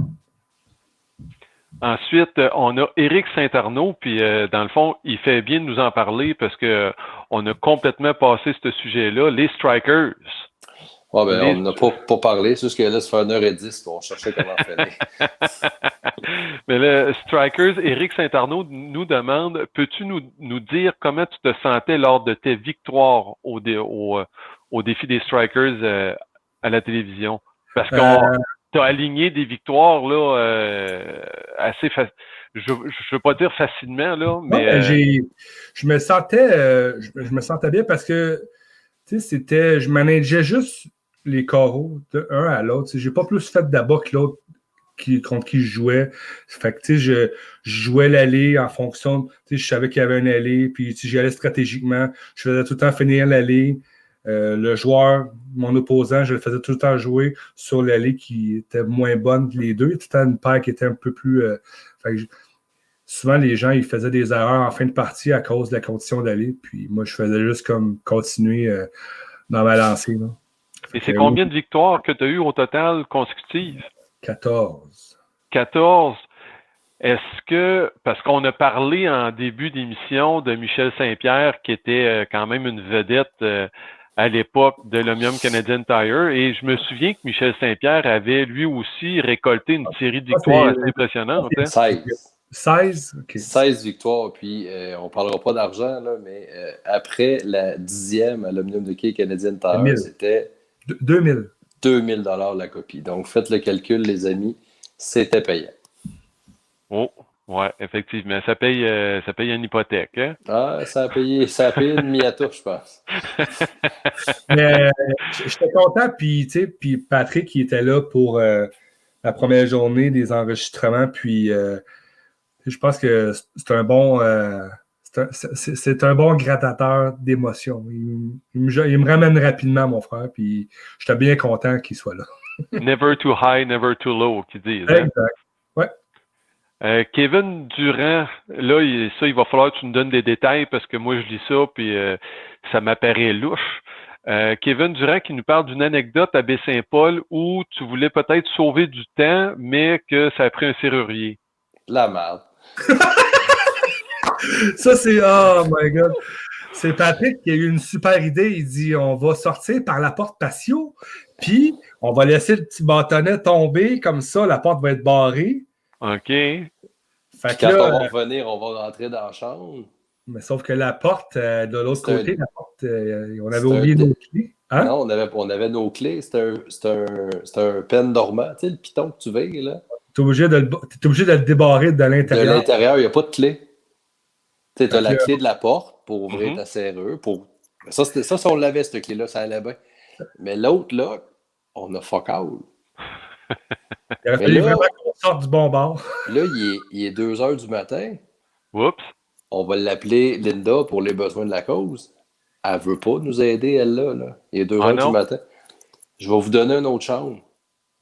Ensuite, on a Éric Saint-Arnaud, puis dans le fond, il fait bien de nous en parler parce que on a complètement passé ce sujet-là. Les Strikers. Ouais, ben, on n'a pas parlé, c'est juste que là, ça fait 1h10 qu'on cherchait comment faire. Mais le Strikers, Éric Saint-Arnaud nous demande, peux-tu nous dire comment tu te sentais lors de tes victoires au défi des Strikers à la télévision? Parce qu'on t'a aligné des victoires là assez je veux pas dire facilement, là, mais. Je me sentais bien parce que tu sais, je manageais juste les carreaux de un à l'autre. J'ai pas plus fait d'abat que l'autre contre qui je jouais. Fait que, tu sais, je jouais l'allée en fonction, tu sais, je savais qu'il y avait une allée, puis j'y allais stratégiquement. Je faisais tout le temps finir l'allée. Le joueur, mon opposant, je le faisais tout le temps jouer sur l'allée qui était moins bonne que les deux. Il y a tout le temps une paire qui était un peu plus... fait que souvent, les gens, ils faisaient des erreurs en fin de partie à cause de la condition d'aller. Puis moi, je faisais juste comme continuer dans ma lancée. Là. Et c'est combien de victoires que tu as eues au total consécutives? 14. 14. Est-ce que, parce qu'on a parlé en début d'émission de Michel Saint-Pierre, qui était quand même une vedette à l'époque de l'Omnium Canadian Tire, et je me souviens que Michel Saint-Pierre avait lui aussi récolté une série de victoires assez impressionnantes. 16. Okay. 16 victoires, puis on ne parlera pas d'argent, là, mais après la 10e à l'Omnium de Quai Canadian Tire, c'était 2000. 2000 $ la copie. Donc, faites le calcul, les amis, c'était payant. Oh, ouais, effectivement. Ça paye une hypothèque. Hein? Ah, ça a payé une Miata, je pense. Mais j'étais content, puis Patrick, qui était là pour la première journée des enregistrements, puis je pense que c'est un bon... c'est un bon grattateur d'émotions. Il me ramène rapidement, mon frère, puis j'étais bien content qu'il soit là. Never too high, never too low, qu'ils disent. Hein? Exact. Ouais. Kevin Durand, là, il va falloir que tu nous donnes des détails parce que moi, je lis ça, puis ça m'apparaît louche. Kevin Durand qui nous parle d'une anecdote à Baie-Saint-Paul où tu voulais peut-être sauver du temps, mais que ça a pris un serrurier. La merde. Ça, c'est... Oh my God! C'est Patrick qui a eu une super idée. Il dit, on va sortir par la porte patio, puis on va laisser le petit bâtonnet tomber, comme ça, la porte va être barrée. OK. Fait que quand on va revenir, on va rentrer dans la chambre. Mais sauf que la porte, de l'autre côté, la porte, on avait oublié nos clés. Hein? Non, on avait nos clés. C'était un pen dormant. Tu sais, le piton que tu veilles, là. Tu es obligé de le débarrer de l'intérieur. De l'intérieur, il n'y a pas de clé. Tu as la clé de la porte pour ouvrir ta serrure. Ça, si on l'avait, cette clé-là, ça allait bien. Mais l'autre, là, on a fuck all. Il aurait fallu vraiment qu'on sorte du bon bord. Là, il est 2 h du matin. Oups. On va l'appeler Linda pour les besoins de la cause. Elle ne veut pas nous aider, elle-là. Là. Il est 2 h du matin. Je vais vous donner une autre chambre.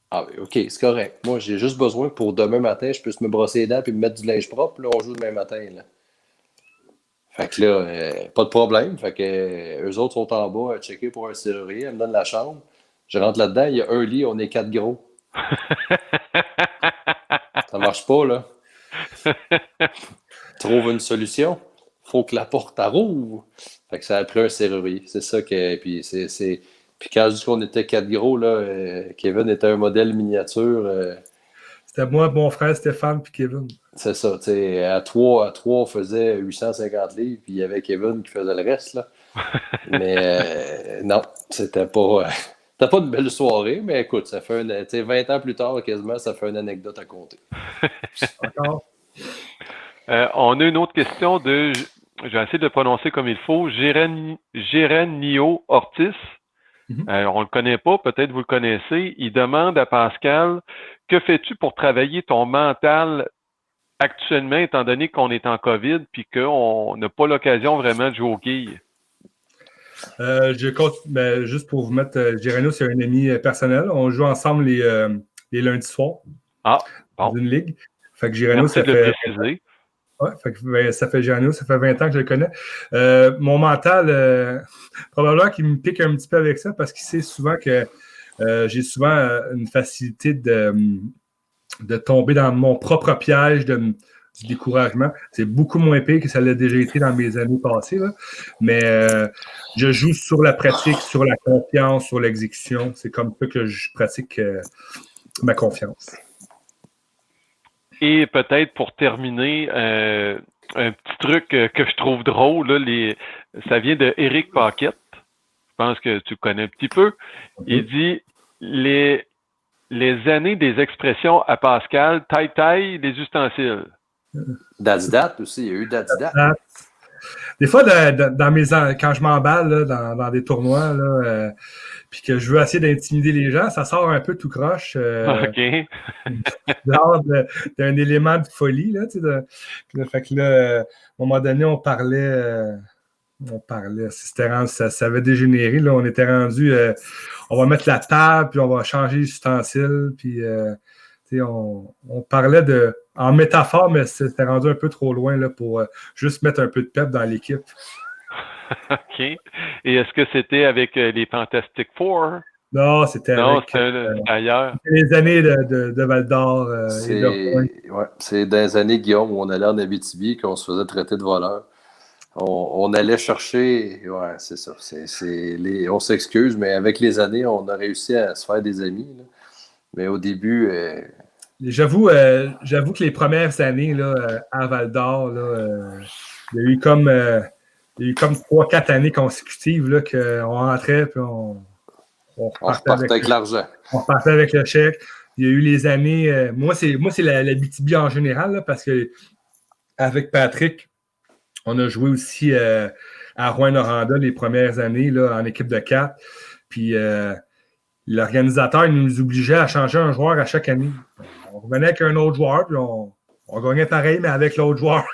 Ah, OK, c'est correct. Moi, j'ai juste besoin pour demain matin, je puisse me brosser les dents et me mettre du linge propre. Là, on joue demain matin. Là. Fait que là, pas de problème. Fait que eux autres sont en bas à checker pour un serrurier. Elle me donne la chambre. Je rentre là-dedans, il y a un lit, on est 4 gros. Ça marche pas, là. Trouve une solution. Faut que la porte rouvre. Fait que ça a pris un serrurier. C'est ça que. Puis Puis quand je dis qu'on était 4 gros, là, Kevin était un modèle miniature. C'était moi, mon frère Stéphane, puis Kevin. C'est ça, tu sais, à 3, on faisait 850 livres, puis il y avait Kevin qui faisait le reste, là. Mais non, c'était pas une belle soirée, mais écoute, ça fait 20 ans plus tard, quasiment, ça fait une anecdote à compter. Encore? On a une autre question de, je vais essayer de le prononcer comme il faut, Géranio Ortiz. On ne le connaît pas, peut-être vous le connaissez. Il demande à Pascal, que fais-tu pour travailler ton mental actuellement, étant donné qu'on est en COVID puis qu'on n'a pas l'occasion vraiment de jouer au quilles? Juste pour vous mettre, Géranio, c'est un ami personnel. On joue ensemble les lundis soirs dans une ligue. Fait que Géranio, ça fait... Ouais, ça fait Géranio, ça fait 20 ans que je le connais. Mon mental, probablement qu'il me pique un petit peu avec ça parce qu'il sait souvent que j'ai souvent une facilité de tomber dans mon propre piège du découragement. C'est beaucoup moins pire que ça l'a déjà été dans mes années passées. Là. Mais je joue sur la pratique, sur la confiance, sur l'exécution. C'est comme ça que je pratique ma confiance. Et peut-être pour terminer, un petit truc que je trouve drôle, là, ça vient de Éric Paquette. Je pense que tu le connais un petit peu. Il dit les années des expressions à Pascal, taille, les ustensiles. That's aussi, il y a eu That's Des fois, quand je m'emballe là, dans des tournois, là, puis que je veux essayer d'intimider les gens, ça sort un peu tout croche. OK. Lors d'un élément de folie. Là, fait que là, à un moment donné, on parlait. Ça avait dégénéré. Là, on était rendu. On va mettre la table, puis on va changer les ustensiles. Puis on parlait en métaphore, mais c'était rendu un peu trop loin là, pour juste mettre un peu de pep dans l'équipe. OK. Et est-ce que c'était avec les Fantastic Four? Non, c'était ailleurs. Les années de Val d'Or. C'est dans les années, Guillaume, où on allait en Abitibi, qu'on se faisait traiter de voleur. On allait chercher. Ouais, c'est ça. On s'excuse, mais avec les années, on a réussi à se faire des amis. Là. Mais au début. J'avoue que les premières années là, à Val d'Or, il y a eu comme 3-4 années consécutives là, qu'on rentrait puis on repartait avec l'argent. On repartait avec le chèque. Il y a eu les années. Moi, c'est la BTB en général, là, parce que avec Patrick, on a joué aussi à Rouyn-Noranda les premières années là, en équipe de 4. Puis l'organisateur il nous obligeait à changer un joueur à chaque année. On revenait avec un autre joueur, puis on gagnait pareil, mais avec l'autre joueur.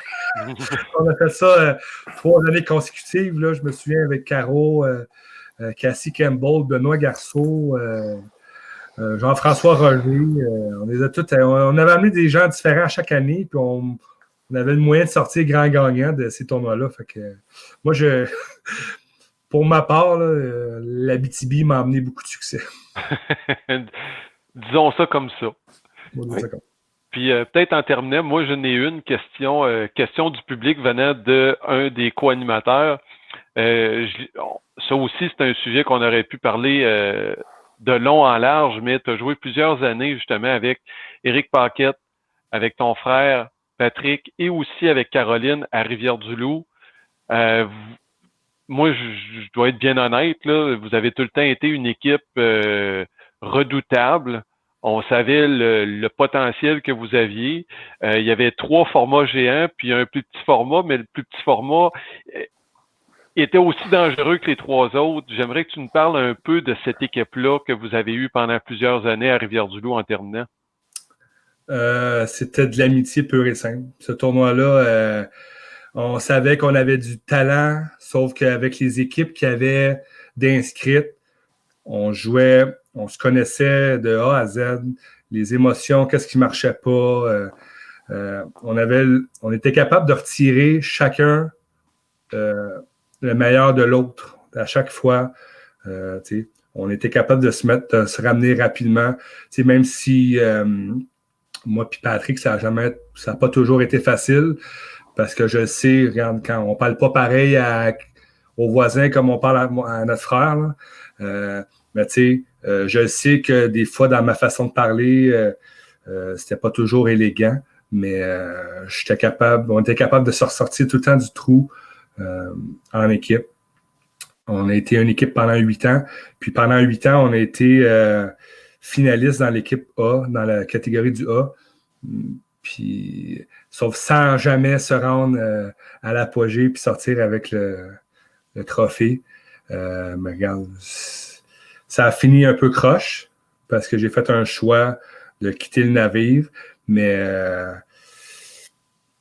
On a fait ça 3 années consécutives. Là, je me souviens avec Caro, Cassie Campbell, Benoît Garceau, Jean-François Roger. On avait amené des gens différents chaque année, puis on avait le moyen de sortir grand gagnant de ces tournois-là. Fait que moi, pour ma part, l'Abitibi m'a amené beaucoup de succès. Disons ça comme ça. Oui. Puis peut-être en terminant, moi je n'ai une question du public venant d'un des co-animateurs. Ça aussi, c'est un sujet qu'on aurait pu parler de long en large, mais tu as joué plusieurs années justement avec Éric Paquette, avec ton frère Patrick et aussi avec Caroline à Rivière-du-Loup. Moi, je dois être bien honnête, là, vous avez tout le temps été une équipe redoutable. On savait le potentiel que vous aviez. Il y avait 3 formats géants, puis un plus petit format, mais le plus petit format était aussi dangereux que les 3 autres. J'aimerais que tu nous parles un peu de cette équipe-là que vous avez eue pendant plusieurs années à Rivière-du-Loup en terminant. C'était de l'amitié pure et simple. Ce tournoi-là, on savait qu'on avait du talent, sauf qu'avec les équipes qui avaient d'inscrites, on jouait, on se connaissait de A à Z, les émotions, qu'est-ce qui marchait pas. On était capable de retirer chacun le meilleur de l'autre à chaque fois. On était capable de se ramener rapidement. Même si moi et Patrick, ça n'a pas toujours été facile parce que je sais, regarde, quand on ne parle pas pareil aux voisins comme on parle à notre frère, mais je sais que des fois, dans ma façon de parler, c'était pas toujours élégant, mais on était capable de se ressortir tout le temps du trou en équipe. On a été une équipe pendant 8 ans, puis pendant 8 ans, on a été finaliste dans l'équipe A, dans la catégorie du A, puis sauf sans jamais se rendre à l'apogée puis sortir avec le trophée. Mais regarde, ça a fini un peu croche parce que j'ai fait un choix de quitter le navire, mais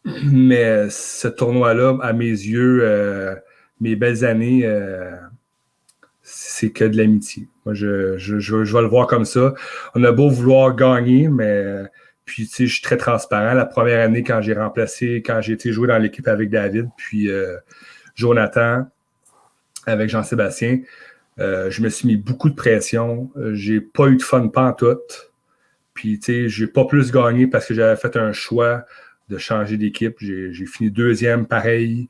ce tournoi-là, à mes yeux, mes belles années, c'est que de l'amitié. Moi, je vais le voir comme ça. On a beau vouloir gagner, mais puis, je suis très transparent. La première année, quand j'ai été jouer dans l'équipe avec David, puis Jonathan, avec Jean-Sébastien, je me suis mis beaucoup de pression. J'ai pas eu de fun pantoute. Puis, j'ai pas plus gagné parce que j'avais fait un choix de changer d'équipe. J'ai fini 2e, pareil.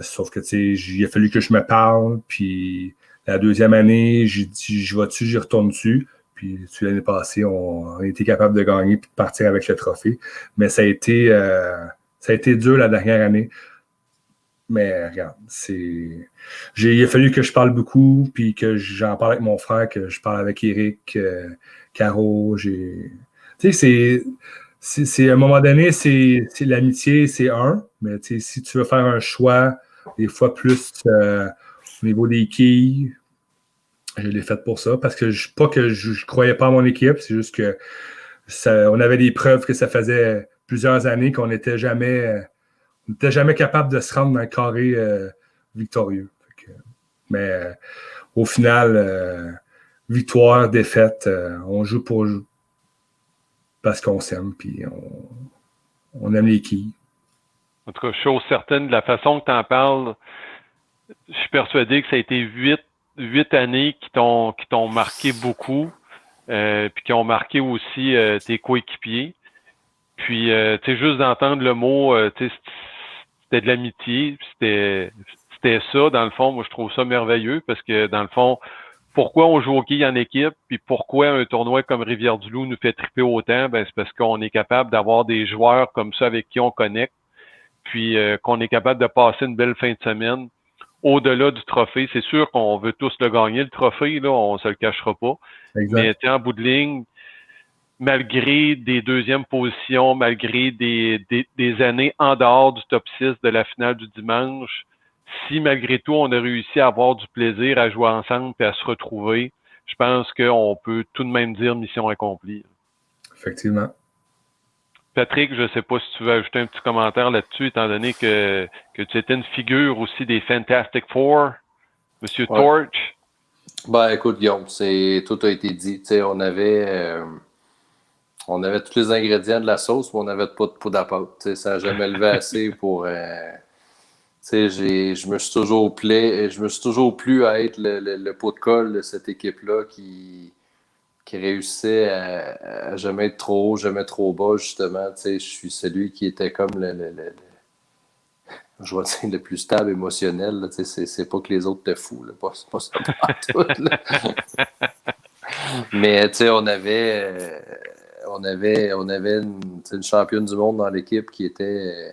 Sauf que, tu sais, il a fallu que je me parle. Puis la deuxième année, j'ai dit, je vais dessus, j'y retourne dessus. Puis l'année passée, on a été capable de gagner et de partir avec le trophée. Mais ça a été dur la dernière année. Mais regarde, il a fallu que je parle beaucoup, puis que j'en parle avec mon frère, que je parle avec Eric, Caro. Tu sais, c'est à un moment donné, c'est l'amitié, c'est mais tu sais, si tu veux faire un choix, des fois plus au niveau des quilles, je l'ai fait pour ça, parce que pas que je croyais pas à mon équipe, c'est juste que on avait des preuves que ça faisait plusieurs années qu'on n'était jamais capable de se rendre dans le carré victorieux. Mais au final, victoire, défaite, on joue parce qu'on s'aime, puis on aime les quilles. En tout cas, chose certaine, de la façon que tu en parles, je suis persuadé que ça a été huit années qui t'ont marqué beaucoup, puis qui ont marqué aussi tes coéquipiers. Puis, tu sais, juste d'entendre le mot, tu sais, c'était de l'amitié, c'était ça, dans le fond, moi je trouve ça merveilleux, parce que dans le fond, pourquoi on joue au quilles en équipe, puis pourquoi un tournoi comme Rivière-du-Loup nous fait triper autant, ben c'est parce qu'on est capable d'avoir des joueurs comme ça avec qui on connecte, puis qu'on est capable de passer une belle fin de semaine. Au-delà du trophée, c'est sûr qu'on veut tous le gagner, le trophée, là, on se le cachera pas. Exact. Mais en bout de ligne, malgré des deuxièmes positions, malgré des années en dehors du top 6 de la finale du dimanche, si malgré tout on a réussi à avoir du plaisir à jouer ensemble et à se retrouver, je pense qu'on peut tout de même dire mission accomplie. Effectivement. Patrick, je ne sais pas si tu veux ajouter un petit commentaire là-dessus, étant donné que tu étais une figure aussi des Fantastic Four, Monsieur Torch. Ben, écoute, Guillaume, tout a été dit. Tu sais, on avait tous les ingrédients de la sauce, mais on n'avait pas de poudre à pâte. Tu sais, ça n'a jamais levé assez pour. Tu sais, je me suis toujours plu à être le pot de colle de cette équipe-là qui réussissait à jamais être trop haut, jamais trop bas, justement. Tu sais, je suis celui qui était comme je vais dire le plus stable émotionnel. Là, tu sais, c'est pas que les autres te fous, là, pas ça tout, là. Mais tu sais, on avait une championne du monde dans l'équipe qui était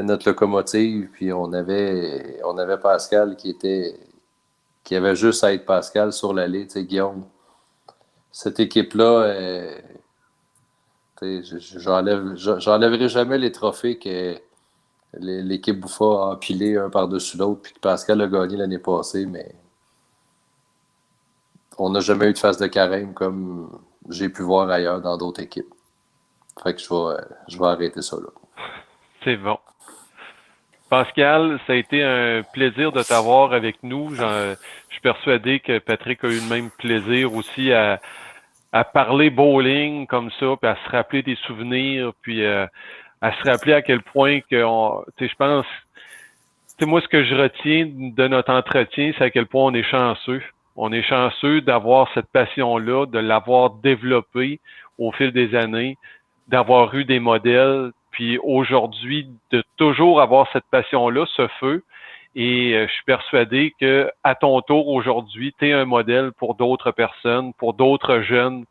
notre locomotive, puis on avait Pascal qui avait juste à être Pascal sur l'allée. Tu sais, Guillaume, cette équipe-là, j'enlèverai jamais les trophées que l'équipe Bouffa a empilés un par-dessus l'autre, puis que Pascal a gagné l'année passée, mais on n'a jamais eu de phase de carême comme j'ai pu voir ailleurs dans d'autres équipes. Fait que je vais arrêter ça là. C'est bon. Pascal, ça a été un plaisir de t'avoir avec nous. Je suis persuadé que Patrick a eu le même plaisir aussi à parler bowling comme ça, puis à se rappeler des souvenirs, puis à se rappeler à quel point que je pense, moi ce que je retiens de notre entretien, c'est à quel point on est chanceux. On est chanceux d'avoir cette passion-là, de l'avoir développée au fil des années, d'avoir eu des modèles, puis aujourd'hui, de toujours avoir cette passion-là, ce feu. Et je suis persuadé que à ton tour aujourd'hui, tu es un modèle pour d'autres personnes, pour d'autres jeunes.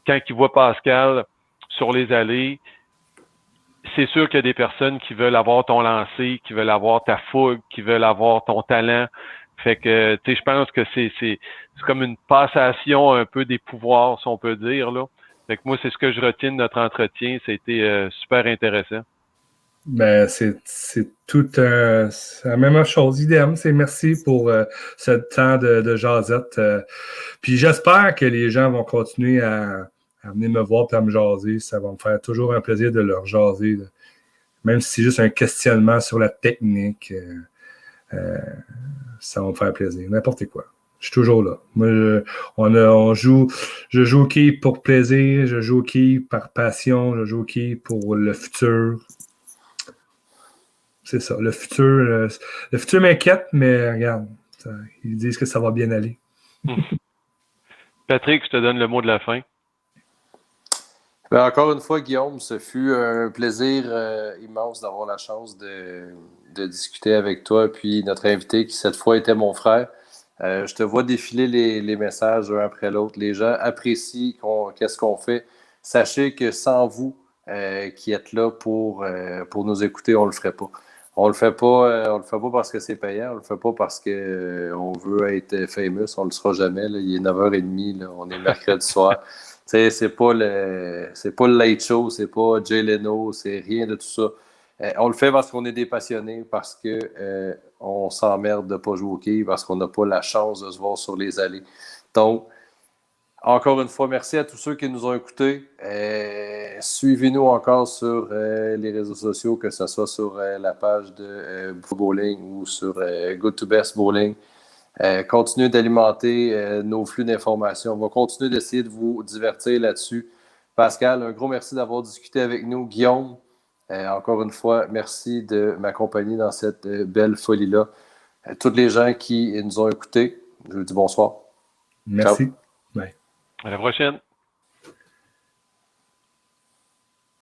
Quand ils voient Pascal sur les allées, c'est sûr qu'il y a des personnes qui veulent avoir ton lancer, qui veulent avoir ta fougue, qui veulent avoir ton talent. Fait que, tu sais, je pense que c'est comme une passation un peu des pouvoirs, si on peut dire, là. Fait que moi, c'est ce que je retiens de notre entretien. C'était super intéressant. Ben, c'est c'est la même chose, idem. C'est merci pour ce temps de jasette. Puis j'espère que les gens vont continuer à venir me voir et à me jaser. Ça va me faire toujours un plaisir de leur jaser. Là. Même si c'est juste un questionnement sur la technique, ça va me faire plaisir. N'importe quoi. Je suis toujours là. Moi, je joue au quilles pour plaisir, je joue au quilles par passion, je joue au quilles pour le futur. C'est ça. Le futur m'inquiète, mais regarde, ils disent que ça va bien aller. Patrick, je te donne le mot de la fin. Ben, encore une fois, Guillaume, ce fut un plaisir immense d'avoir la chance de discuter avec toi, puis notre invité qui cette fois était mon frère. Je te vois défiler les messages un après l'autre. Les gens apprécient qu'est-ce qu'on fait. Sachez que sans vous qui êtes là pour nous écouter, on le ferait pas. On le fait pas parce que c'est payant, on le fait pas parce que on veut être famous, on le sera jamais. Là. Il est 9h30, là, on est mercredi soir. C'est pas le Late Show, c'est pas Jay Leno, c'est rien de tout ça. On le fait parce qu'on est des passionnés, parce que on s'emmerde de pas jouer au quai, parce qu'on n'a pas la chance de se voir sur les allées. Donc, encore une fois, merci à tous ceux qui nous ont écoutés. Suivez-nous encore sur les réseaux sociaux, que ce soit sur la page de Bowling ou sur Good to Best Bowling. Continuez d'alimenter nos flux d'informations. On va continuer d'essayer de vous divertir là-dessus. Pascal, un gros merci d'avoir discuté avec nous. Guillaume, encore une fois, merci de m'accompagner dans cette belle folie-là. Toutes les gens qui nous ont écoutés, je vous dis bonsoir. Merci. Ciao. Bye. À la prochaine.